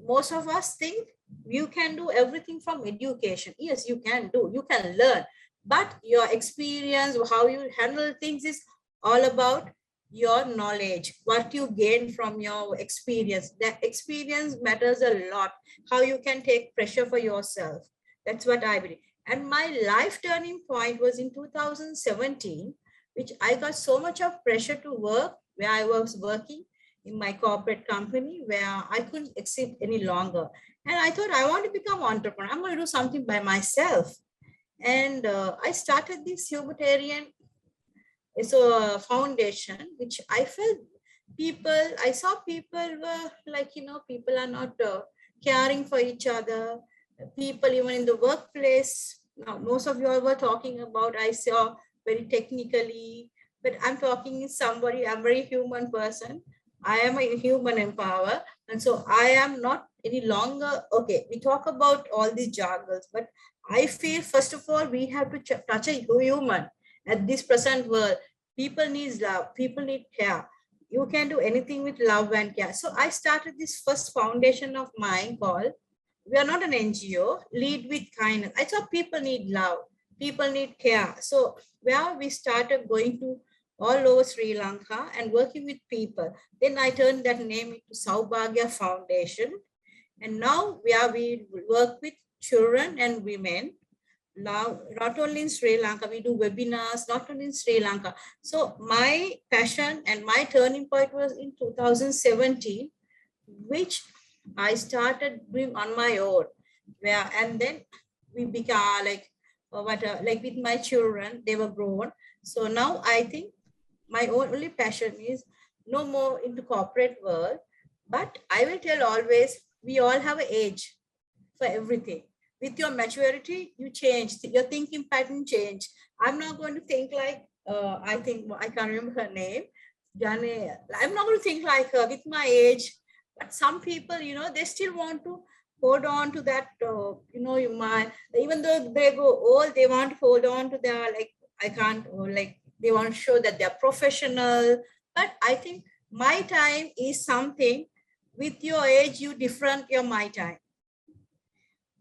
most of us think you can do everything from education. Yes, you can do, you can learn, but your experience, how you handle things is all about your knowledge, what you gain from your experience. That experience matters a lot, how you can take pressure for yourself. That's what I believe. And my life turning point was in 2017, which I got so much of pressure to work, where I was working in my corporate company, where I couldn't exist any longer. And I thought, I want to become an entrepreneur. I'm going to do something by myself. And I started this humanitarian foundation, which I felt I saw people were like, people are not caring for each other. People, even in the workplace, now most of you all were talking about, I saw very technically, but I'm talking to somebody, I'm a very human person. I am a human empower. And so I am not any longer, okay, we talk about all these jargons, but I feel, first of all, we have to touch a human at this present world. People need love, people need care. You can do anything with love and care. So I started this first foundation of mine called, we are not an NGO, Lead with Kindness. I thought people need love, people need care. So where we started going to all over Sri Lanka and working with people. Then I turned that name into Saubhagya Foundation. And now we work with children and women. Now, not only in Sri Lanka, we do webinars, not only in Sri Lanka. So my passion and my turning point was in 2017, which I started doing on my own. And then we became like with my children, they were grown. So now I think my only passion is no more into corporate world, but I will tell always, we all have an age for everything. With your maturity, you change, your thinking pattern change. I'm not going to think like, I can't remember her name. I'm not going to think like her with my age, but some people, they still want to hold on to that, even though they go old, they want to hold on to their, like, I can't, like, they want to show that they're professional. But I think my time is something, with your age, you different your my time.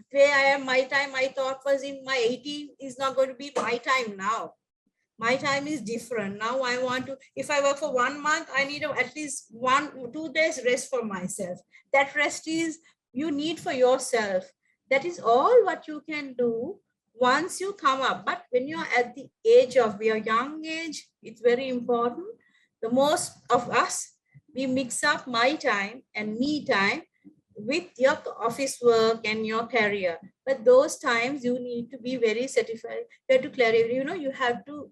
Where I am, my time, I thought was in my 80s is not going to be my time now. My time is different. Now I want to, if I work for 1 month, I need at least 1-2 days rest for myself. That rest is you need for yourself. That is all what you can do once you come up. But when you're at the age of your young age, it's very important. The most of us, we mix up my time and me time with your office work and your career. But those times you need to be very certified. You have to clarify, you have to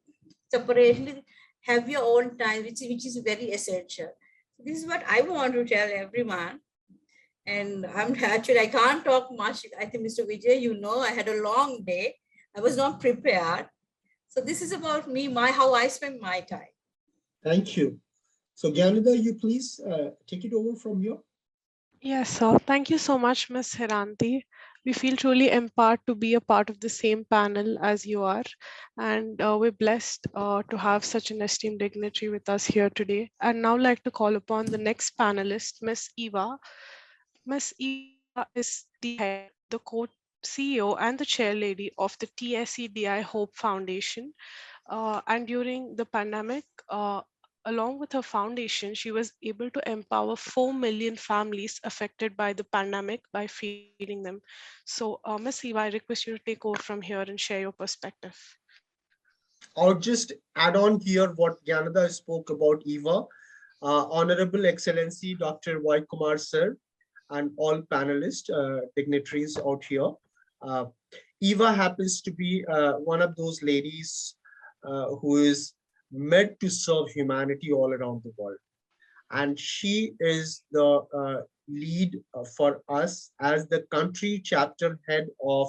separately have your own time, which is very essential. This is what I want to tell everyone. And I can't talk much. I think Mr. Vijay, I had a long day. I was not prepared. So this is about me, how I spend my time. Thank you. So Gyanada, you please take it over from here. Yes, sir. Thank you so much, Ms. Hiranti. We feel truly empowered to be a part of the same panel as you are. And we're blessed to have such an esteemed dignitary with us here today. And now like to call upon the next panelist, Ms. Eva. Ms. Eva is the head, the CEO and the chair lady of the TSEDI Hope Foundation. And during the pandemic, along with her foundation, she was able to empower 4 million families affected by the pandemic by feeding them. So, Ms. Eva, I request you to take over from here and share your perspective. I'll just add on here what Gyanada spoke about, Eva. Honorable Excellency Dr. Vai Kumar Sir, and all panelists, dignitaries out here. Eva happens to be one of those ladies who is meant to serve humanity all around the world. And she is the lead for us as the country chapter head of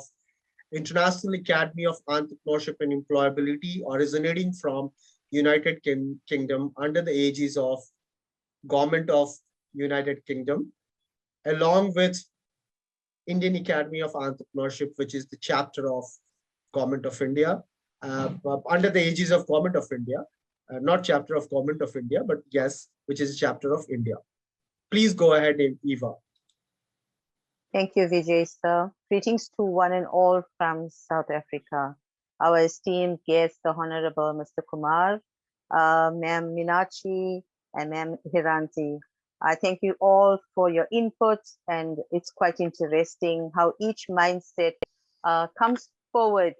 International Academy of Entrepreneurship and Employability, originating from United Kingdom under the aegis of Government of United Kingdom, along with Indian Academy of Entrepreneurship, which is the chapter of Government of India, under the aegis of Government of India, not chapter of Government of India, but yes, which is a chapter of India. Please go ahead, Eva. Thank you, Vijay sir. Greetings to one and all from South Africa. Our esteemed guests, the Honorable Mr. Kumar, Ma'am Minachi, and Ma'am Hiranti. I thank you all for your input, and it's quite interesting how each mindset comes forward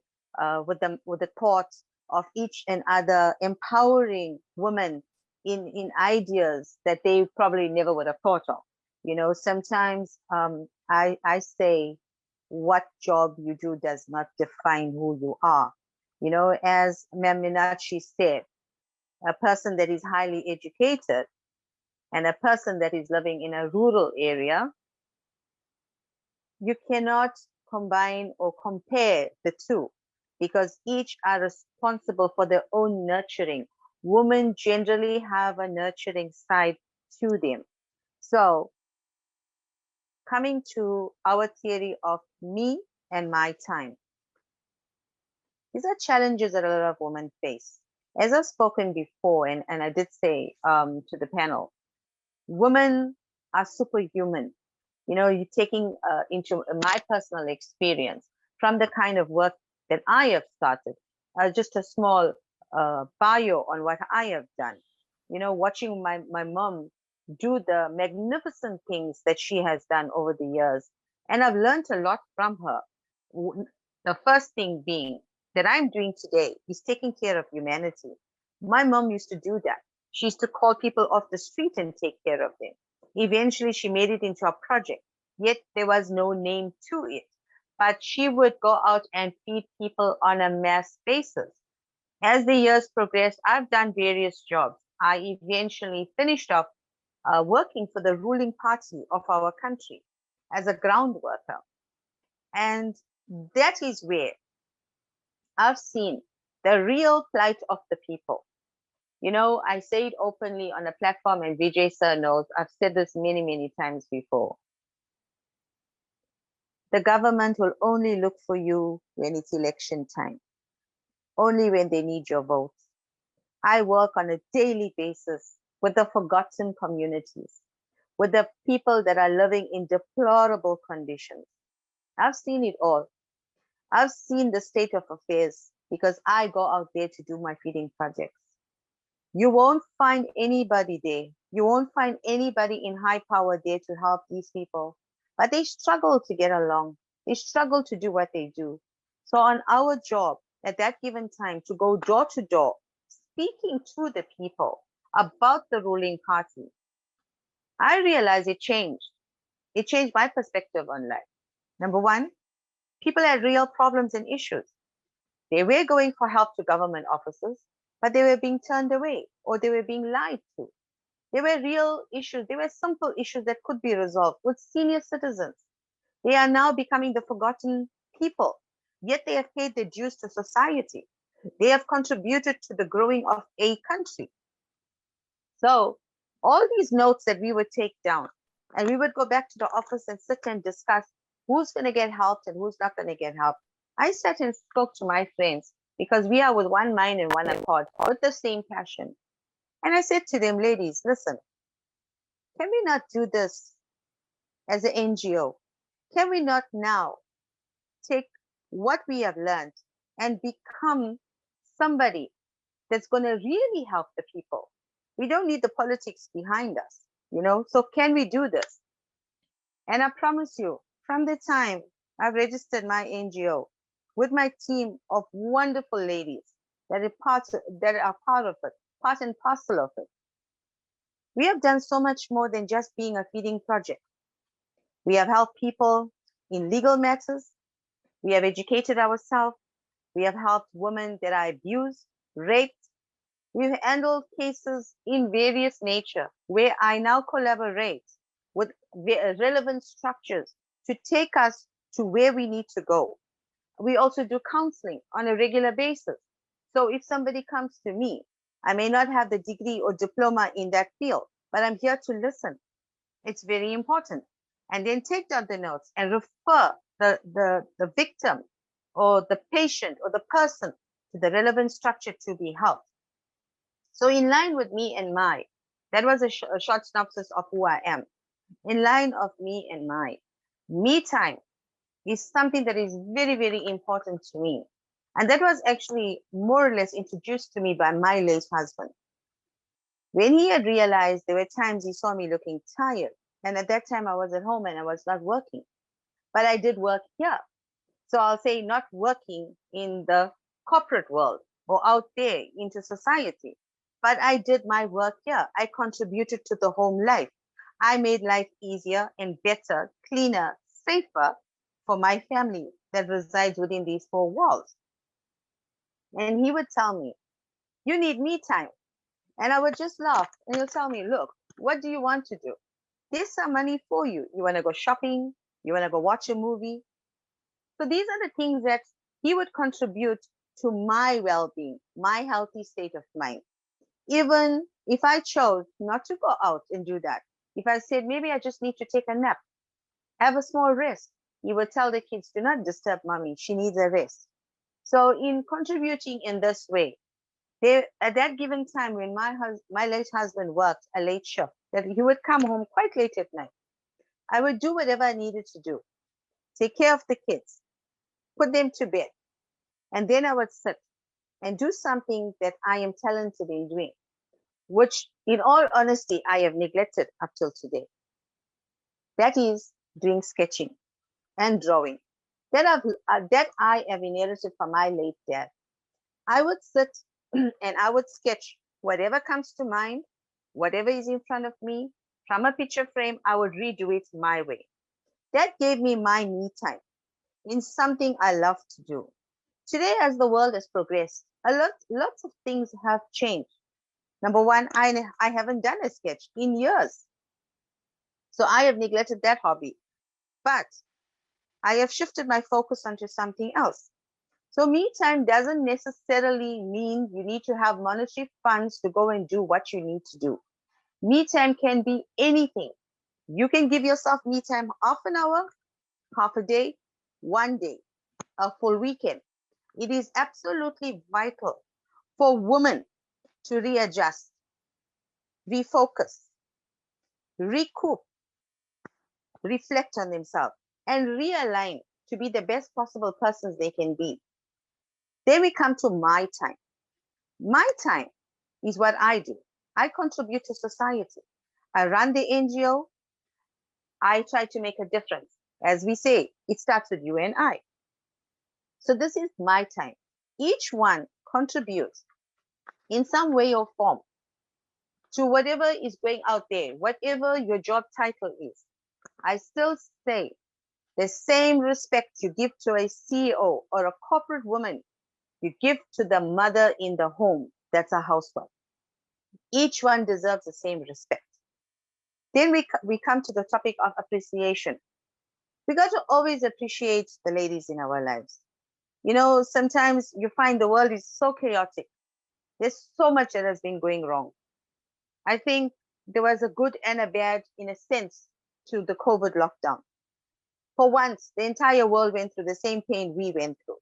with the thoughts of each and other empowering women in ideas that they probably never would have thought of. You know, sometimes I say what job you do does not define who you are. You know, as Ma'am Minachi said, a person that is highly educated and a person that is living in a rural area, you cannot combine or compare the two because each are responsible for their own nurturing. Women generally have a nurturing side to them. So coming to our theory of me and my time, these are challenges that a lot of women face. As I've spoken before, and I did say to the panel, women are superhuman. You know, you're taking into my personal experience from the kind of work that I have started, just a small bio on what I have done. You know, watching my mom do the magnificent things that she has done over the years. And I've learned a lot from her. The first thing being that I'm doing today is taking care of humanity. My mom used to do that. She used to call people off the street and take care of them. Eventually, she made it into a project, yet there was no name to it. But she would go out and feed people on a mass basis. As the years progressed, I've done various jobs. I eventually finished up working for the ruling party of our country as a ground worker. And that is where I've seen the real plight of the people. You know, I say it openly on a platform, and Vijay sir knows, I've said this many, many times before. The government will only look for you when it's election time, only when they need your votes. I work on a daily basis with the forgotten communities, with the people that are living in deplorable conditions. I've seen it all. I've seen the state of affairs because I go out there to do my feeding projects. You won't find anybody there. You won't find anybody in high power there to help these people. But they struggle to get along. They struggle to do what they do. So on our job at that given time to go door to door, speaking to the people about the ruling party, I realized it changed. It changed my perspective on life. Number one, people had real problems and issues. They were going for help to government offices, but they were being turned away or they were being lied to. There were real issues. There were simple issues that could be resolved with senior citizens. They are now becoming the forgotten people, yet they have paid their dues to society. They have contributed to the growing of a country. So all these notes that we would take down, and we would go back to the office and sit and discuss who's going to get helped and who's not going to get help. I sat and spoke to my friends because we are with one mind and one accord, with the same passion. And I said to them, ladies, listen, can we not do this as an NGO? Can we not now take what we have learned and become somebody that's going to really help the people? We don't need the politics behind us, you know? So can we do this? And I promise you, from the time I've registered my NGO with my team of wonderful ladies that are part of it, part and parcel of it, We have done so much more than just being a feeding project. We have helped people in legal matters. We have educated ourselves. We have helped women that are abused, raped. We've handled cases in various nature where I now collaborate with relevant structures to take us to where we need to go. We also do counseling on a regular basis. So if somebody comes to me, I may not have the degree or diploma in that field, but I'm here to listen. It's very important. And then take down the notes and refer the victim or the patient or the person to the relevant structure to be helped. So in line with me and my, that was a short synopsis of who I am. In line of me and my, me time is something that is very, very important to me. And that was actually more or less introduced to me by my late husband. When he had realized there were times he saw me looking tired, and at that time I was at home and I was not working, but I did work here. So I'll say not working in the corporate world or out there into society, but I did my work here. I contributed to the home life. I made life easier and better, cleaner, safer for my family that resides within these four walls. And he would tell me, you need me time. And I would just laugh and he'll tell me, look, what do you want to do? There's some money for you. You want to go shopping? You want to go watch a movie? So these are the things that he would contribute to my well-being, my healthy state of mind. Even if I chose not to go out and do that, if I said, maybe I just need to take a nap, have a small rest, he would tell the kids, do not disturb mommy, she needs a rest. So in contributing in this way, at that given time when my late husband worked a late shift, that he would come home quite late at night, I would do whatever I needed to do, take care of the kids, put them to bed, and then I would sit and do something that I am talented in doing, which in all honesty, I have neglected up till today. That is doing sketching and drawing. That I have inherited from my late dad. I would sit and I would sketch whatever comes to mind, whatever is in front of me, from a picture frame, I would redo it my way. That gave me my me time in something I love to do. Today, as the world has progressed, lots of things have changed. Number one, I haven't done a sketch in years. So I have neglected that hobby. But I have shifted my focus onto something else. So me time doesn't necessarily mean you need to have monetary funds to go and do what you need to do. Me time can be anything. You can give yourself me time half an hour, half a day, 1 day, a full weekend. It is absolutely vital for women to readjust, refocus, recoup, reflect on themselves, and realign to be the best possible persons they can be. Then we come to my time. My time is what I do. I contribute to society. I run the NGO. I try to make a difference. As we say, it starts with you and I. So this is my time. Each one contributes in some way or form to whatever is going out there, whatever your job title is. I still say the same respect you give to a CEO or a corporate woman, you give to the mother in the home that's a housewife. Each one deserves the same respect. Then we come to the topic of appreciation. We got to always appreciate the ladies in our lives. You know, sometimes you find the world is so chaotic. There's so much that has been going wrong. I think there was a good and a bad, in a sense, to the COVID lockdown. For once, the entire world went through the same pain we went through.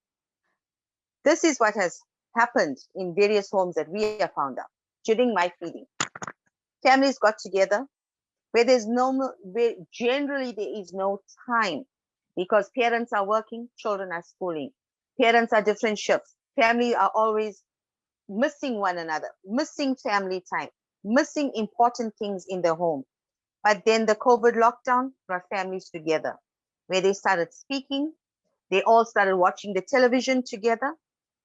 This is what has happened in various homes that we have found out during my feeding. Families got together where generally there is no time because parents are working, children are schooling. Parents are different shifts. Family are always missing one another, missing family time, missing important things in the home. But then the COVID lockdown brought families together where they started speaking. They all started watching the television together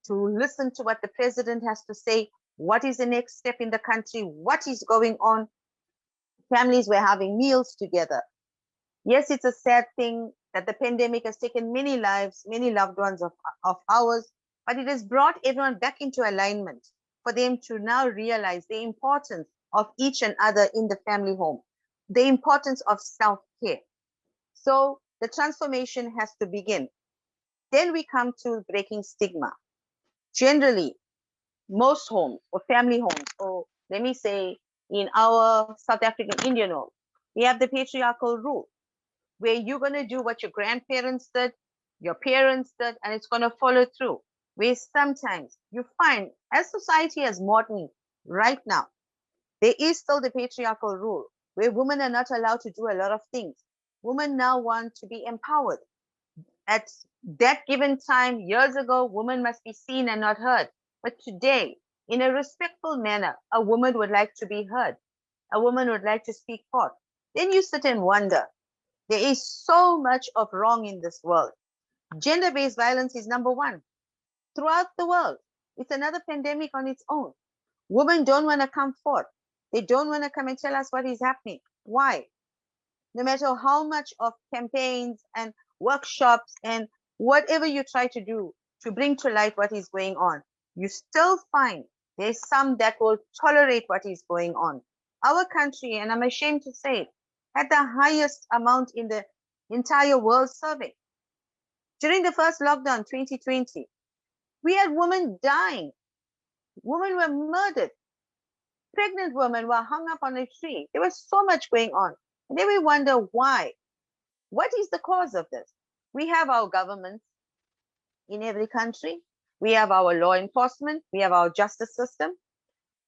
to listen to what the president has to say. What is the next step in the country? What is going on? Families were having meals together. Yes, it's a sad thing that the pandemic has taken many lives, many loved ones of ours, but it has brought everyone back into alignment for them to now realize the importance of each and other in the family home, the importance of self-care. So the transformation has to begin. Then we come to breaking stigma. Generally, most homes or family homes, or let me say in our South African Indian home, we have the patriarchal rule where you're going to do what your grandparents did, your parents did, and it's going to follow through. Where sometimes you find, as society has modern right now, there is still the patriarchal rule where women are not allowed to do a lot of things. Women now want to be empowered. At that given time, years ago, women must be seen and not heard. But today, in a respectful manner, a woman would like to be heard. A woman would like to speak forth. Then you sit and wonder, there is so much of wrong in this world. Gender-based violence is number one. Throughout the world, it's another pandemic on its own. Women don't want to come forth. They don't want to come and tell us what is happening. Why? No matter how much of campaigns and workshops and whatever you try to do to bring to light what is going on, you still find there's some that will tolerate what is going on. Our country, and I'm ashamed to say it, had the highest amount in the entire world survey. During the first lockdown, 2020, we had women dying. Women were murdered. Pregnant women were hung up on a tree. There was so much going on. And then we wonder why. What is the cause of this? We have our governments in every country. We have our law enforcement. We have our justice system.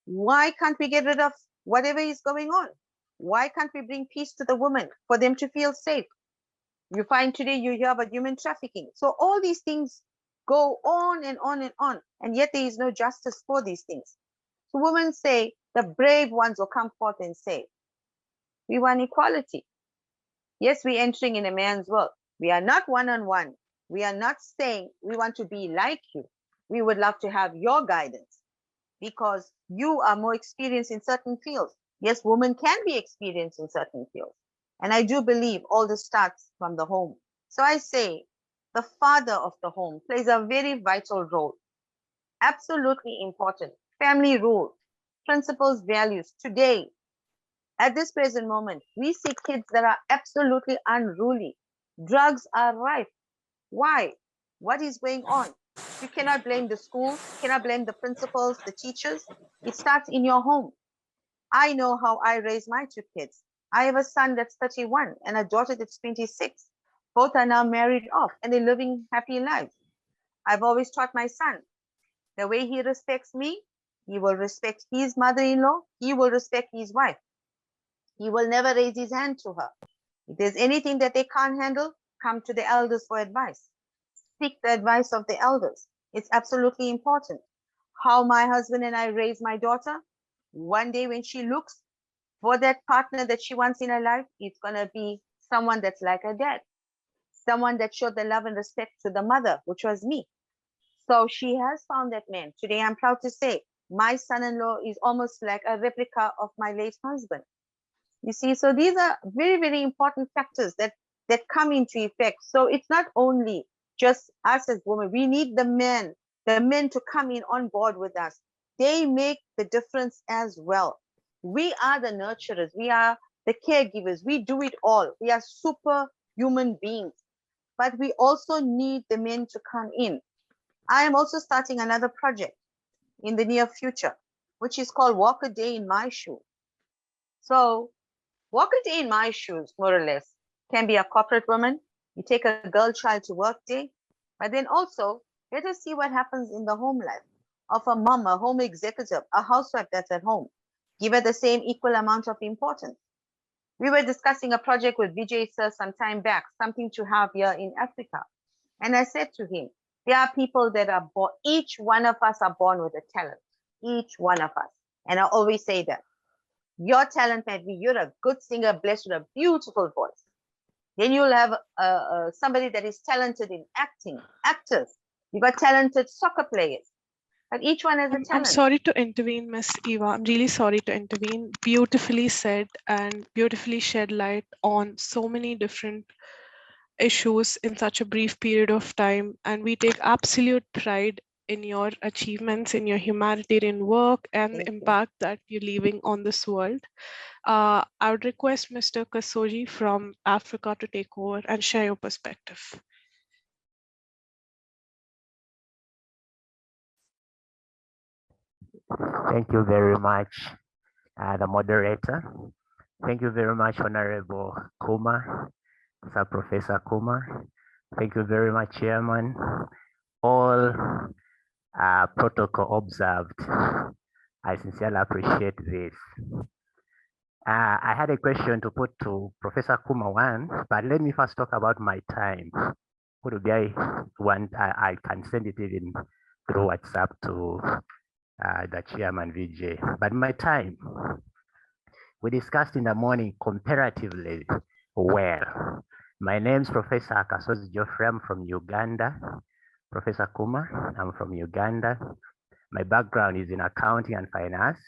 Why can't we get rid of whatever is going on? Why can't we bring peace to the women for them to feel safe? You find today you hear about human trafficking. So all these things go on and on and on, and yet there is no justice for these things. So women say, the brave ones will come forth and say, we want equality. Yes, we're entering in a man's world. We are not one-on-one. We are not saying we want to be like you. We would love to have your guidance because you are more experienced in certain fields. Yes, women can be experienced in certain fields. And I do believe all this starts from the home. So I say the father of the home plays a very vital role. Absolutely important. Family rules, principles, values. Today, at this present moment, we see kids that are absolutely unruly. Drugs are rife. Why? What is going on? You cannot blame the schools, you cannot blame the principals, the teachers. It starts in your home. I know how I raised my two kids. I have a son that's 31 and a daughter that's 26. Both are now married off and they're living happy lives. I've always taught my son, the way he respects me, he will respect his mother-in-law, he will respect his wife. He will never raise his hand to her. If there's anything that they can't handle, come to the elders for advice. Seek the advice of the elders. It's absolutely important. How my husband and I raise my daughter, one day when she looks for that partner that she wants in her life, it's going to be someone that's like her dad, someone that showed the love and respect to the mother, which was me. So she has found that man. Today, I'm proud to say my son-in-law is almost like a replica of my late husband. You see, so these are very, very important factors that come into effect. So it's not only just us as women. We need the men to come in on board with us. They make the difference as well. We are the nurturers. We are the caregivers. We do it all. We are superhuman beings. But we also need the men to come in. I am also starting another project in the near future, which is called Walk a Day in My Shoes. So walk a day in my shoes, more or less, can be a corporate woman. You take a girl child to work day, but then also let us see what happens in the home life of a mom, a home executive, a housewife that's at home. Give her the same equal amount of importance. We were discussing a project with Vijay sir some time back, something to have here in Africa. And I said to him, there are people that are born, each one of us are born with a talent, each one of us. And I always say that. Your talent might be, you're a good singer, blessed with a beautiful voice. Then you'll have somebody that is talented in acting, actors. You got talented soccer players. And each one has a I'm talent. sorry to intervene, Miss Eva. I'm really sorry to intervene. Beautifully said and beautifully shed light on so many different issues in such a brief period of time. And we take absolute pride in your achievements, in your humanitarian work and the Thank you. impact that you're leaving on this world. I would request Mr. Kasoji from Africa to take over and share your perspective. Thank you very much, the moderator. Thank you very much, Honorable Kuma, Sir Professor Kuma. Thank you very much, Chairman. All protocol observed. I sincerely appreciate this. I had a question to put to Professor Kuma one, but let me first talk about my time. I can send it even through WhatsApp to the Chairman VJ. But my time, we discussed in the morning comparatively well. My name is Professor Kasozi Geoffrey. I'm from Uganda. Professor Kuma, I'm from Uganda. My background is in accounting and finance,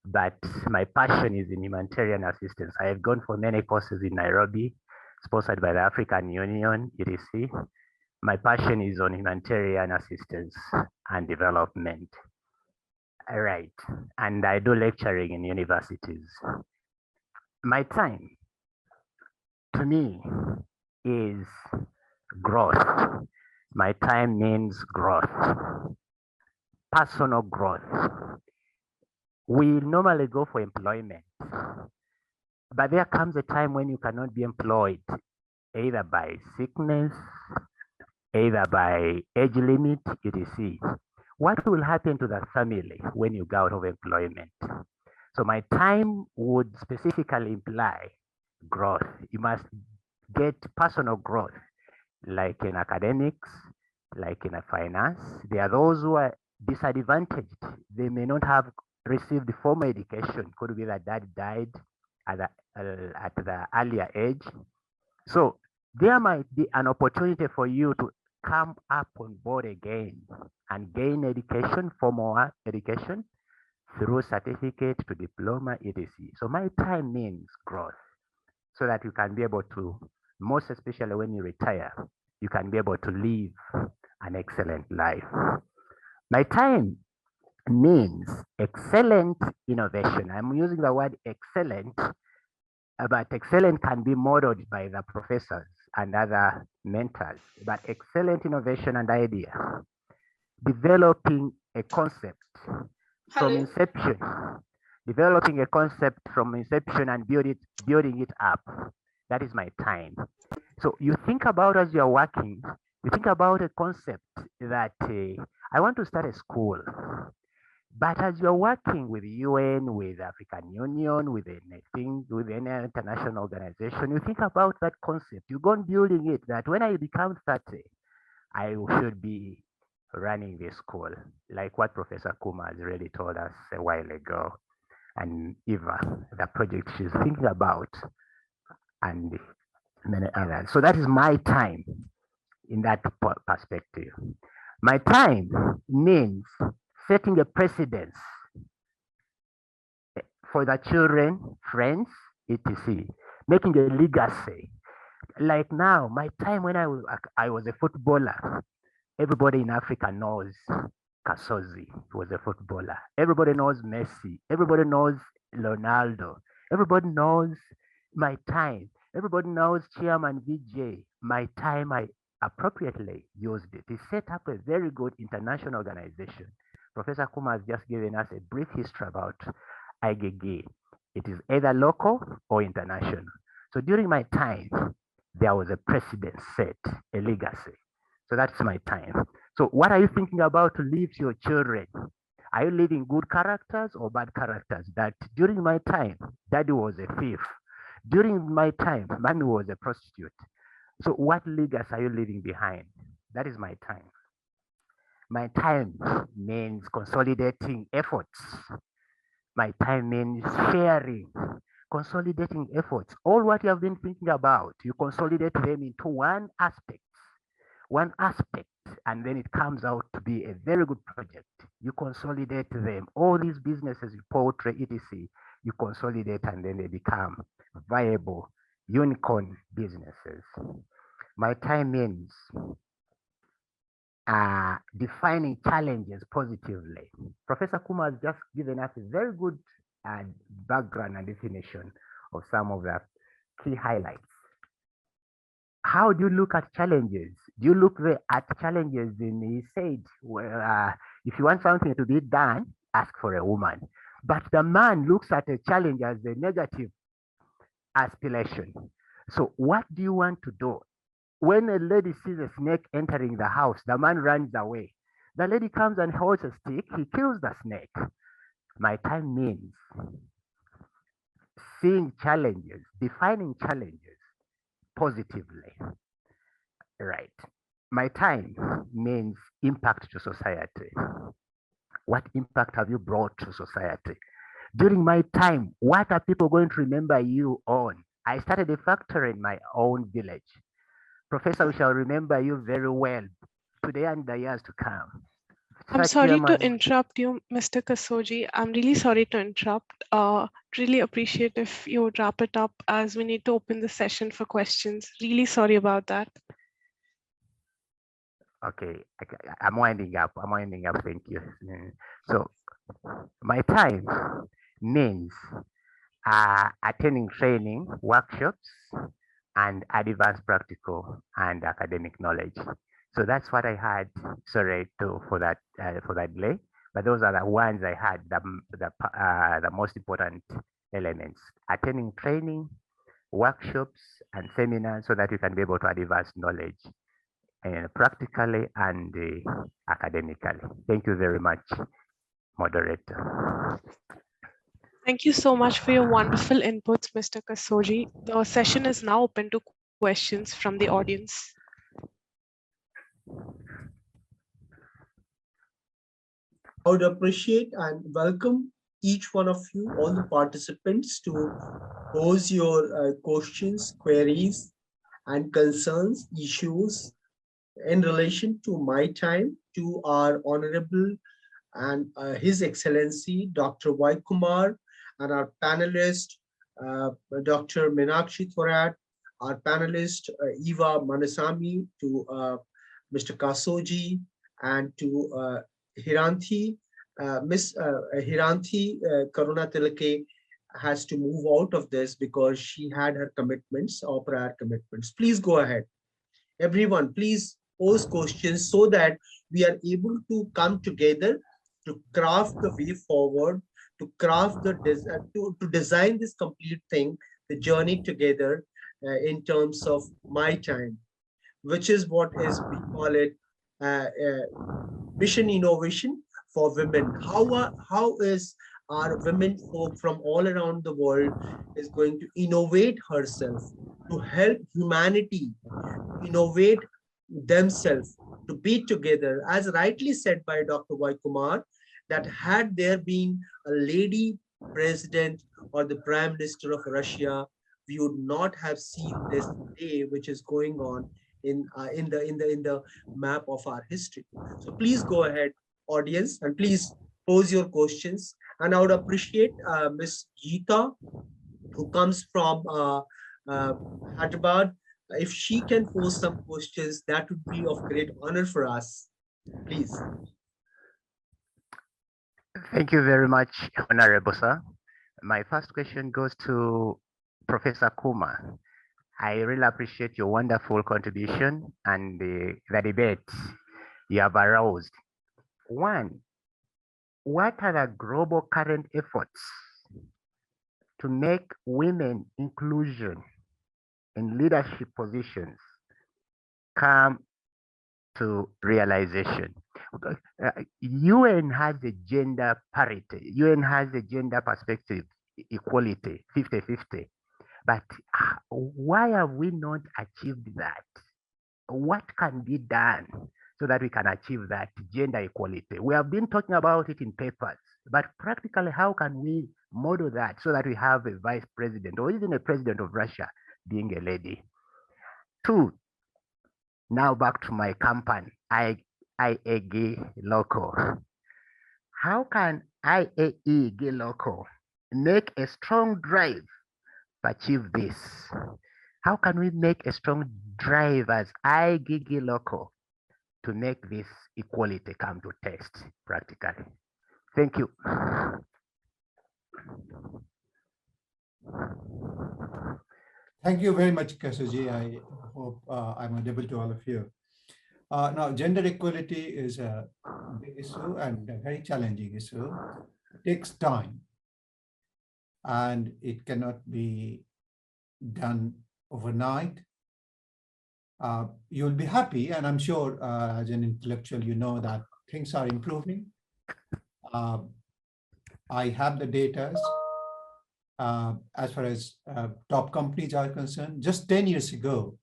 but my passion is in humanitarian assistance. I have gone for many courses in Nairobi, sponsored by the African Union, EDC. My passion is on humanitarian assistance and development. All right, and I do lecturing in universities. My time, to me, is growth. My time means growth, personal growth. We normally go for employment, but there comes a time when you cannot be employed, either by sickness, either by age limit, etc. What will happen to the family when you go out of employment? So my time would specifically imply growth. You must get personal growth, like in academics, like in finance. There are those who are disadvantaged. They may not have received formal education. Could be that dad died at the earlier age. So there might be an opportunity for you to come up on board again and gain education, formal education, through certificate to diploma, etc. So my time means growth, so that you can be able to, most especially when you retire, you can be able to live an excellent life. My time means excellent innovation. I'm using the word excellent, but excellent can be modeled by the professors and other mentors, but excellent innovation and idea. Developing a concept from inception, developing a concept from inception and building it up. That is my time. So you think about, as you're working, you think about a concept that I want to start a school. But as you're working with UN, with African Union, with anything, with any international organization, you think about that concept. You go on building it, that when I become 30, I should be running this school, like what Professor Kuma has already told us a while ago. And Eva, the project she's thinking about, and many others. So that is my time in that perspective. My time means setting a precedence for the children, friends, etc. Making a legacy. Like now, my time when I was a footballer, everybody in Africa knows Kasozi was a footballer. Everybody knows Messi. Everybody knows Ronaldo. Everybody knows my time. Everybody knows Chairman VJ. My time, I appropriately used it. He set up a very good international organization. Professor Kuma has just given us a brief history about IAEG. It is either local or international. So during my time, there was a precedent set, a legacy. So that's my time. So what are you thinking about to leave to your children? Are you leaving good characters or bad characters? That during my time, daddy was a thief. During my time, mommy was a prostitute. So what legacy are you leaving behind? That is my time. My time means consolidating efforts. My time means sharing, consolidating efforts. All what you have been thinking about, you consolidate them into one aspect. one aspect, and then it comes out to be a very good project. You consolidate them, all these businesses, poultry, etc., you consolidate and then they become viable unicorn businesses. My time means defining challenges positively. Professor Kuma has just given us a very good background and definition of some of the key highlights. How do you look at challenges? Do you look at challenges in, he said, well, if you want something to be done, ask for a woman. But the man looks at a challenge as a negative aspiration. So what do you want to do? When a lady sees a snake entering the house, the man runs away. The lady comes and holds a stick, he kills the snake. My time means seeing challenges, defining challenges positively. Right. My time means impact to society. What impact have you brought to society? During my time, what are people going to remember you on? I started a factory in my own village. Professor, we shall remember you very well today and the years to come. I'm sorry to interrupt you, Mr. Kasoji. I'm really sorry to interrupt. Really appreciate if you would wrap it up as we need to open the session for questions. Really sorry about that. Okay, I'm winding up. Thank you. So my time means attending training, workshops, and advanced practical and academic knowledge. So that's what I had. Sorry for that delay, but those are the ones I had. The most important elements: attending training, workshops, and seminars, so that you can be able to advance knowledge practically and academically. Thank you very much, moderator. Thank you so much for your wonderful inputs, Mr. Kasoji. The session is now open to questions from the audience. I would appreciate and welcome each one of you, all the participants, to pose your questions, queries, and concerns, issues in relation to my time to our Honorable and His Excellency, Dr. Y. Kumar, and our panelist, Dr. Meenakshi Thorat, our panelist, Eva Manasamy, to Mr. Kasoji, and to Hiranthi. Miss Hiranthi Karuna Tilake has to move out of this because she had her commitments or prior commitments. Please go ahead. Everyone, please pose questions so that we are able to come together to craft the way forward, to craft the to design this complete thing, the journey together in terms of my time, which is what is we call it mission innovation for women. How is our women folk from all around the world is going to innovate herself to help humanity innovate themselves, to be together, as rightly said by Dr. Y. Kumar, that had there been a lady president or the prime minister of Russia, we would not have seen this day which is going on in the map of our history. So please go ahead, audience, and please pose your questions. And I would appreciate Ms. Geeta, who comes from Hyderabad. If she can pose some questions, that would be of great honor for us. Please. Thank you very much, Honorable Sir. My first question goes to Professor Kuma. I really appreciate your wonderful contribution and the debate you have aroused. One, what are the global current efforts to make women inclusion in leadership positions come to realization? UN has a gender parity, UN has a gender perspective equality, 50-50. But why have we not achieved that? What can be done so that we can achieve that gender equality? We have been talking about it in papers, but practically, how can we model that so that we have a vice president or even a president of Russia being a lady? Two, Now back to my company, IAEGlocal. How can IAEGlocal make a strong drive to achieve this? How can we make a strong drive as IAEGlocal to make this equality come to test practically? Thank you. Thank you very much, Kesoji. I hope I'm audible to all of you. Now, gender equality is a big issue and a very challenging issue. It takes time, and it cannot be done overnight. You'll be happy, and I'm sure as an intellectual, you know that things are improving. I have the data. As far as top companies are concerned, just 10 years ago,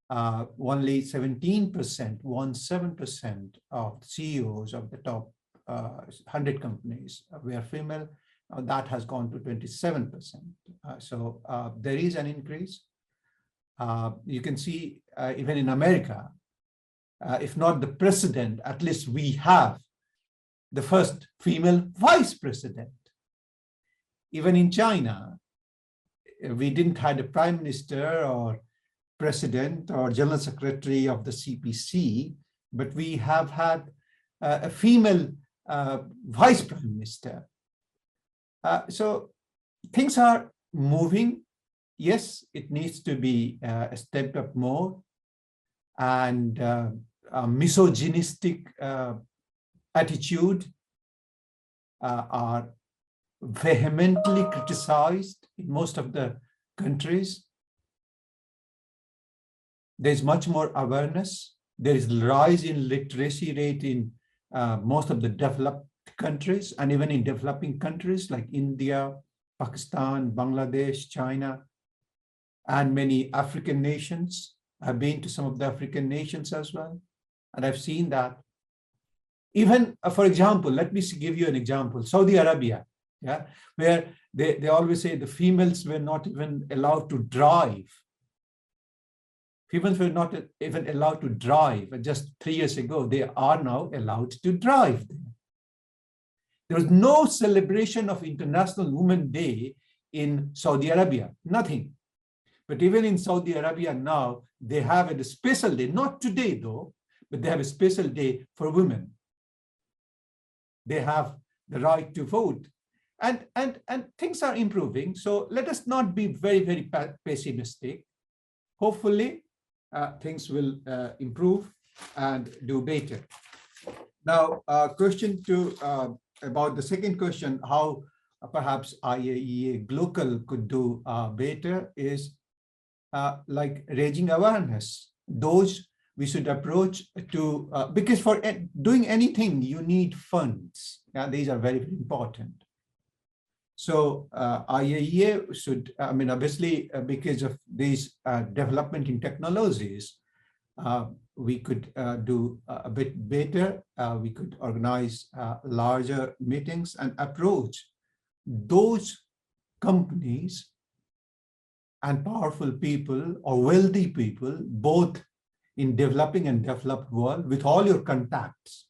only 17% of CEOs of the top 100 companies were female. That has gone to 27%. So there is an increase. You can see even in America, if not the president, at least we have the first female vice president. Even in China, we didn't have a prime minister or president or general secretary of the CPC, but we have had a female vice prime minister. So things are moving. Yes, it needs to be stepped up more, and a misogynistic attitude are vehemently criticized in most of the countries. There's much more awareness. There is a rise in literacy rate in most of the developed countries, and even in developing countries like India, Pakistan, Bangladesh, China, and many African nations. I've been to some of the African nations as well, and I've seen that. Even, for example, let me give you an example, Saudi Arabia, yeah, where they always say the females were not even allowed to drive. Females were not even allowed to drive. Just 3 years ago, they are now allowed to drive. There was no celebration of International Women's Day in Saudi Arabia, nothing. But even in Saudi Arabia now, they have a special day, not today though, but they have a special day for women. They have the right to vote. And things are improving. So let us not be very, very pessimistic. Hopefully, things will improve and do better. Now, question to about the second question, how perhaps IAEGlocal could do better is like raising awareness. Those we should approach to, because for doing anything, you need funds. Yeah, these are very, very important. So IAEA should, I mean, obviously, because of these development in technologies, we could do a bit better. We could organize larger meetings and approach those companies and powerful people or wealthy people, both in developing and developed world, with all your contacts.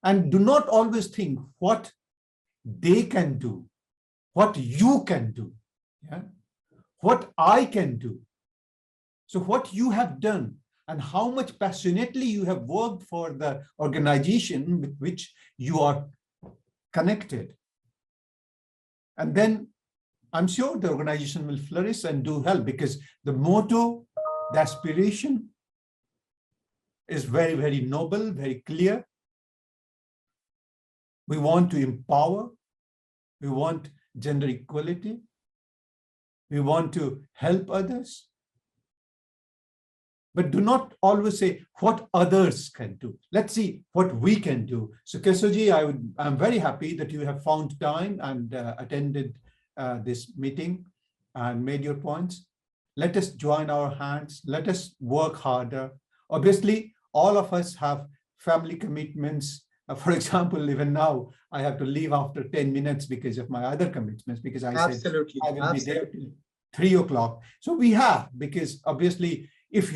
And do not always think what they can do, what you can do, yeah? What I can do. So what you have done and how much passionately you have worked for the organization with which you are connected. And then I'm sure the organization will flourish and do well, because the motto, the aspiration is very, very noble, very clear. We want to empower. We want gender equality. We want to help others. But do not always say what others can do. Let's see what we can do. So Kesoji, I'm very happy that you have found time and attended this meeting and made your points. Let us join our hands. Let us work harder. Obviously, all of us have family commitments. For example, even now, I have to leave after 10 minutes because of my other commitments, because I said I will be there till 3 o'clock. So we have, because obviously, If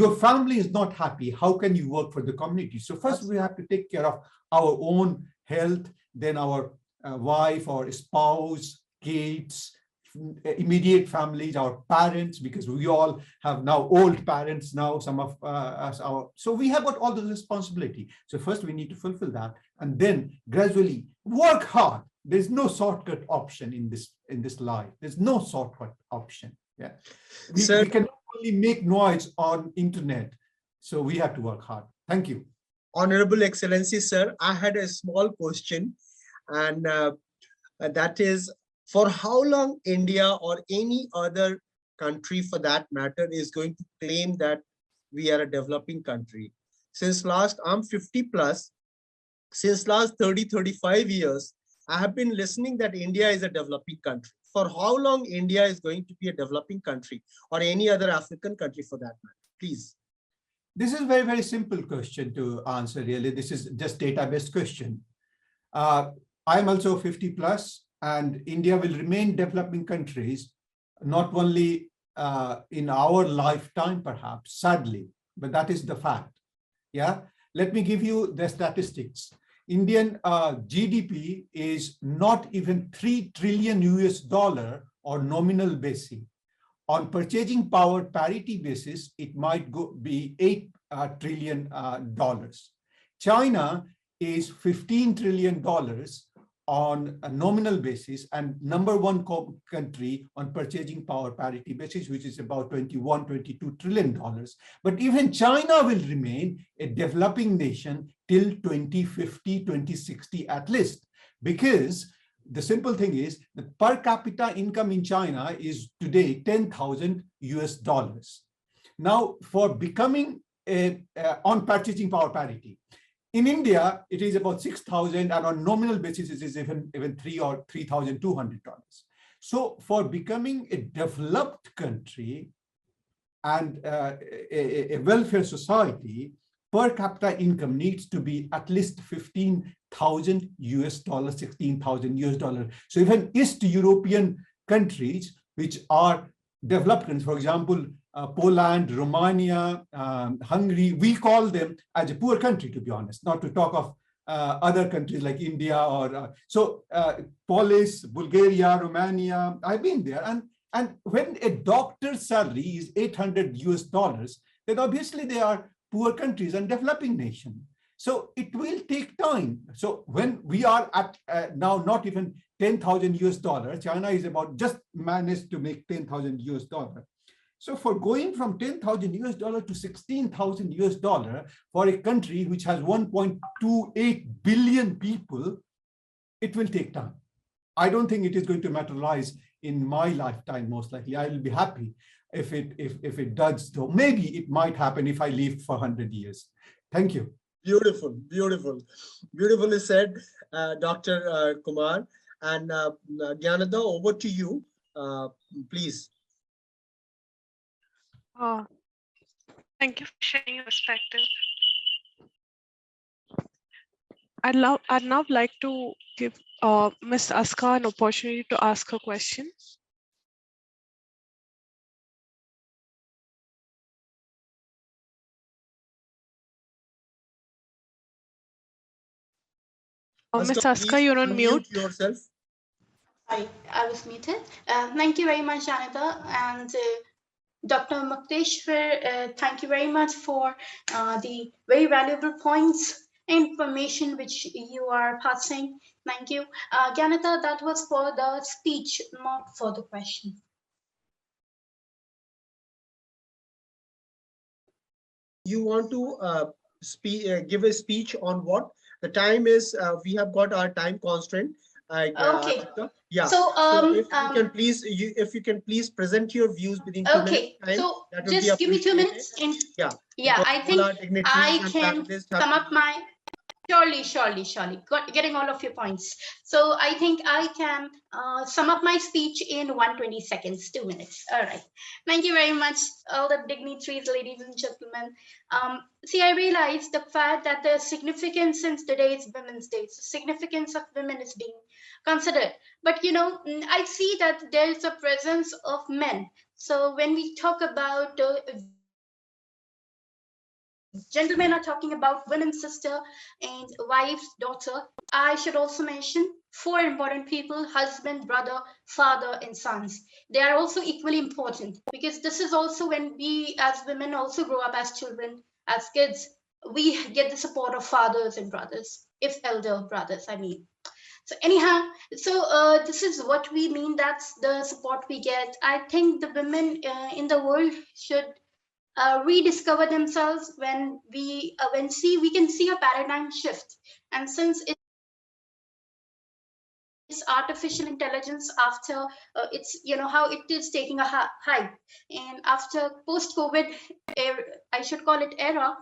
your family is not happy, how can you work for the community? So first we have to take care of our own health, then our wife or spouse, kids, immediate families, our parents, because we all have now old parents now, some of us, so we have got all the responsibility. So first we need to fulfill that, and then gradually work hard. There's no shortcut option in this life. There's no shortcut option. Yeah, we can only make noise on internet, so we have to work hard. Thank you. Honorable Excellency, sir, I had a small question, and that is, for how long India or any other country for that matter is going to claim that we are a developing country? Since last, I'm 50 plus, since last 30-35 years, I have been listening that India is a developing country. For how long India is going to be a developing country, or any other African country for that matter? Please. This is a very, very simple question to answer, really. This is just data-based question. I'm also 50 plus, and India will remain developing countries, not only in our lifetime, perhaps, sadly, but that is the fact. Yeah, let me give you the statistics. Indian GDP is not even $3 trillion on nominal basis. On purchasing power parity basis, it might be $8 trillion. China is $15 trillion on a nominal basis, and number one country on purchasing power parity basis, which is about $21-22 trillion. But even China will remain a developing nation till 2050, 2060 at least, because the simple thing is the per capita income in China is today $10,000. Now, for becoming on purchasing power parity, in India, it is about 6,000, and on nominal basis, it is even $3,000 or $3,200. So for becoming a developed country and a welfare society, per capita income needs to be at least $15,000, $16,000. So even East European countries, which are developed countries, for example, Poland, Romania, Hungary, we call them as a poor country, to be honest, not to talk of other countries like India or Polish, Bulgaria, Romania. I've been there. And when a doctor's salary is $800, then obviously they are poor countries and developing nation. So it will take time. So when we are at now not even $10,000, China is about just managed to make $10,000. So for going from $10,000 to $16,000 for a country which has 1.28 billion people, it will take time. I don't think it is going to materialize in my lifetime, most likely. I will be happy if it does. So maybe it might happen if I live for 100 years. Thank you. Beautiful, beautiful. Beautifully said, Dr. Kumar. And Gyanada, over to you, please. Thank you for sharing your perspective. I'd now like to give Ms. Aska an opportunity to ask her question. Ms. Aska, you're on mute. Yourself. I was muted. Thank you very much, Janita, and Dr. Mukteshwar, thank you very much for the very valuable points, information which you are passing. Thank you. Janita, that was for the speech, not for the question. You want to give a speech on what? The time is, we have got our time constraint. Okay. Yeah. So, if you can please present your views within 2 minutes time, so just give me 2 minutes. Yeah, I think I can sum up my. Surely. Getting all of your points. So I think I can sum up my speech in 120 seconds, 2 minutes. All right. Thank you very much, all the dignitaries, ladies and gentlemen. See, I realize the fact that the significance since today is Women's Day, the significance of women is being considered. But, you know, I see that there is a presence of men. So when we talk about gentlemen are talking about women, sister, and wife, daughter, I should also mention four important people: husband, brother, father, and sons. They are also equally important, because this is also when we as women also grow up as children, as kids, we get the support of fathers and brothers, if elder brothers, I mean. So anyhow, so this is what we mean. That's the support we get. I think the women in the world should rediscover themselves when see we can see a paradigm shift. And since it's artificial intelligence, after it's, you know, how it is taking a hype, and after post COVID era, I should call it era,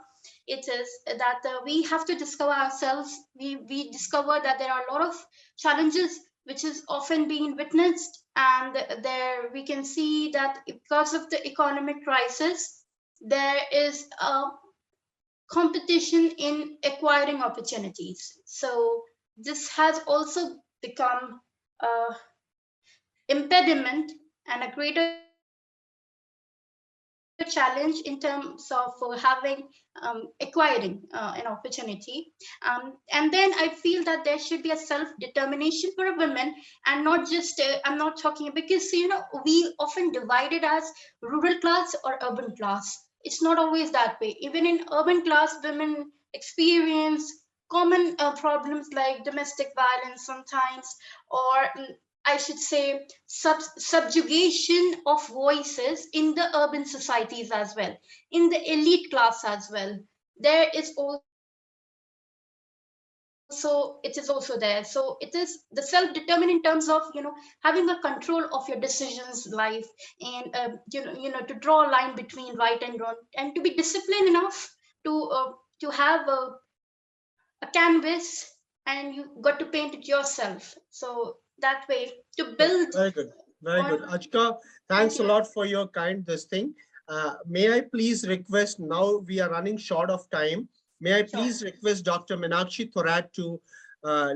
it is that we have to discover ourselves. We discover that there are a lot of challenges which is often being witnessed, and there we can see that because of the economic crisis, there is a competition in acquiring opportunities. So this has also become a impediment and a greater challenge in terms of having acquiring an opportunity. And then I feel that there should be a self-determination for a woman, and not just I'm not talking, because you know we often divide it as rural class or urban class. It's not always that way. Even in urban class, women experience common problems like domestic violence sometimes, or I should say subjugation of voices in the urban societies as well, in the elite class as well. There is also, it is also there. So it is the self-determined in terms of, you know, having a control of your decisions, life, and to draw a line between right and wrong, and to be disciplined enough to have a canvas, and you got to paint it yourself. So that way to build. Very good. Very good. Achka, thanks a lot for your kind this thing. May I please request, now we are running short of time. May I please request Dr. Meenakshi Thorat to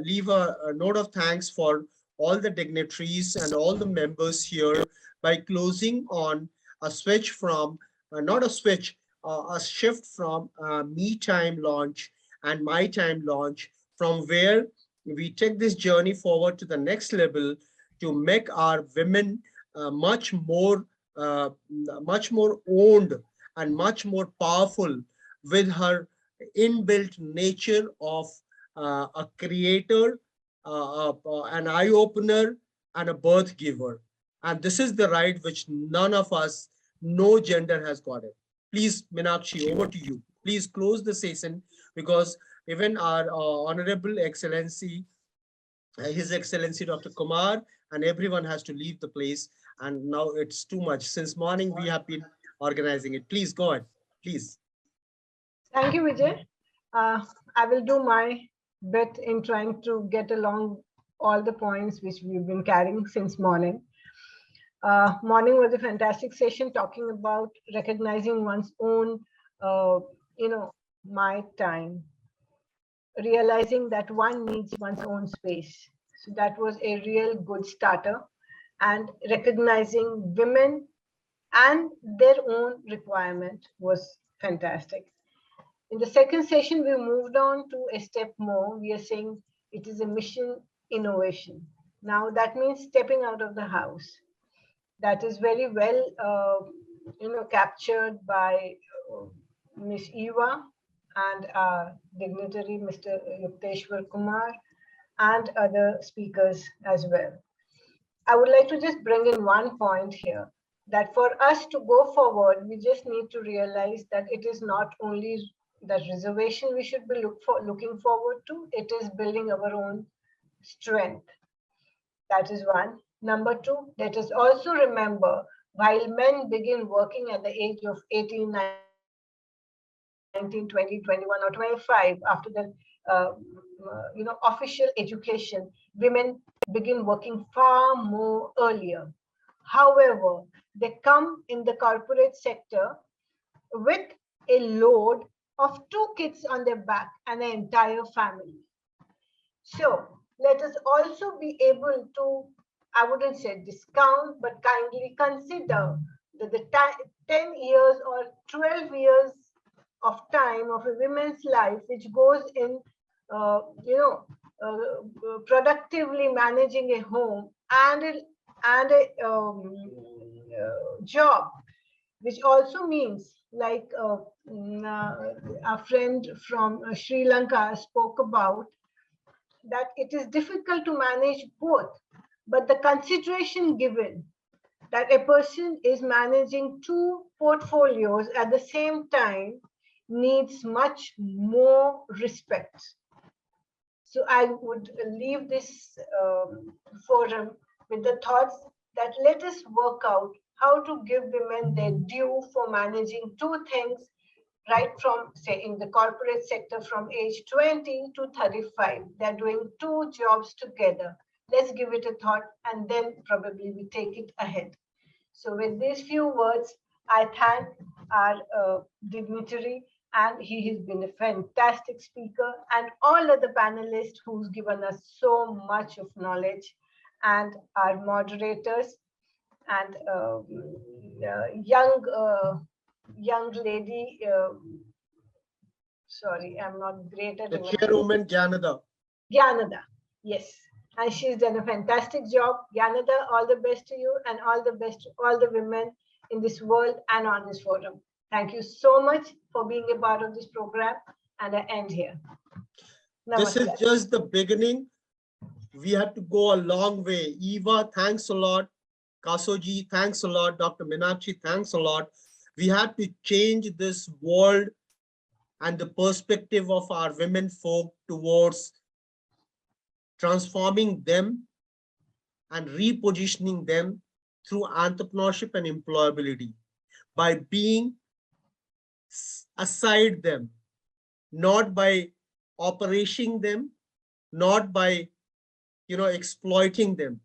leave a note of thanks for all the dignitaries and all the members here by closing on a switch from, not a switch, a shift from me time launch and my time launch, from where we take this journey forward to the next level to make our women much more owned and much more powerful, with her inbuilt nature of a creator, an eye opener, and a birth giver. And this is the right which none of us, no gender has got it. Please, Meenakshi, over to you. Please close the session, because even our Honorable Excellency, His Excellency Dr. Kumar, and everyone has to leave the place. And now it's too much. Since morning, we have been organizing it. Please go ahead, please. Thank you, Vijay. I will do my bit in trying to get along all the points which we've been carrying since morning. Morning was a fantastic session talking about recognizing one's own, my time, realizing that one needs one's own space. So that was a real good starter, and recognizing women and their own requirement was fantastic. In the second session, we moved on to a step more. We are saying it is a mission innovation. Now that means stepping out of the house. That is very well, captured by Ms. Eva and our dignitary, Mr. Yukteswar Kumar, and other speakers as well. I would like to just bring in one point here, that for us to go forward, we just need to realize that it is not only the reservation we should be looking forward to, it is building our own strength. That is one. Number two, let us also remember, while men begin working at the age of 18, 19, 20, 21, or 25, after the official education, women begin working far more earlier. However, they come in the corporate sector with a load of 2 kids on their back and an entire family. So let us also be able to, I wouldn't say discount, but kindly consider that the 10 years or 12 years of time of a woman's life which goes in, productively managing a home and a job, which also means, like our friend from Sri Lanka spoke about, that it is difficult to manage both, but the consideration given that a person is managing two portfolios at the same time needs much more respect. So I would leave this forum with the thoughts that let us work out how to give women their due for managing two things, right from, say, in the corporate sector from age 20 to 35. They're doing two jobs together. Let's give it a thought, and then probably we take it ahead. So with these few words, I thank our dignitary, and he has been a fantastic speaker, and all other panelists who's given us so much of knowledge, and our moderators, and young lady, sorry, I'm not great at the chairwoman, Gyanada. Gyanada, yes. And she's done a fantastic job. Gyanada, all the best to you, and all the best to all the women in this world and on this forum. Thank you so much for being a part of this program, and I end here. Namaskar. This is just the beginning. We have to go a long way. Eva, thanks a lot. Kasoji, thanks a lot. Dr. Meenakshi, thanks a lot. We have to change this world and the perspective of our women folk towards transforming them and repositioning them through entrepreneurship and employability by being aside them, not by operating them, not by exploiting them.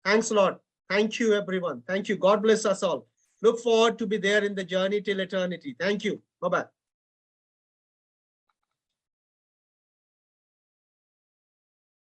Thanks a lot. Thank you, everyone. Thank you. God bless us all. Look forward to be there in the journey till eternity. Thank you. Bye-bye.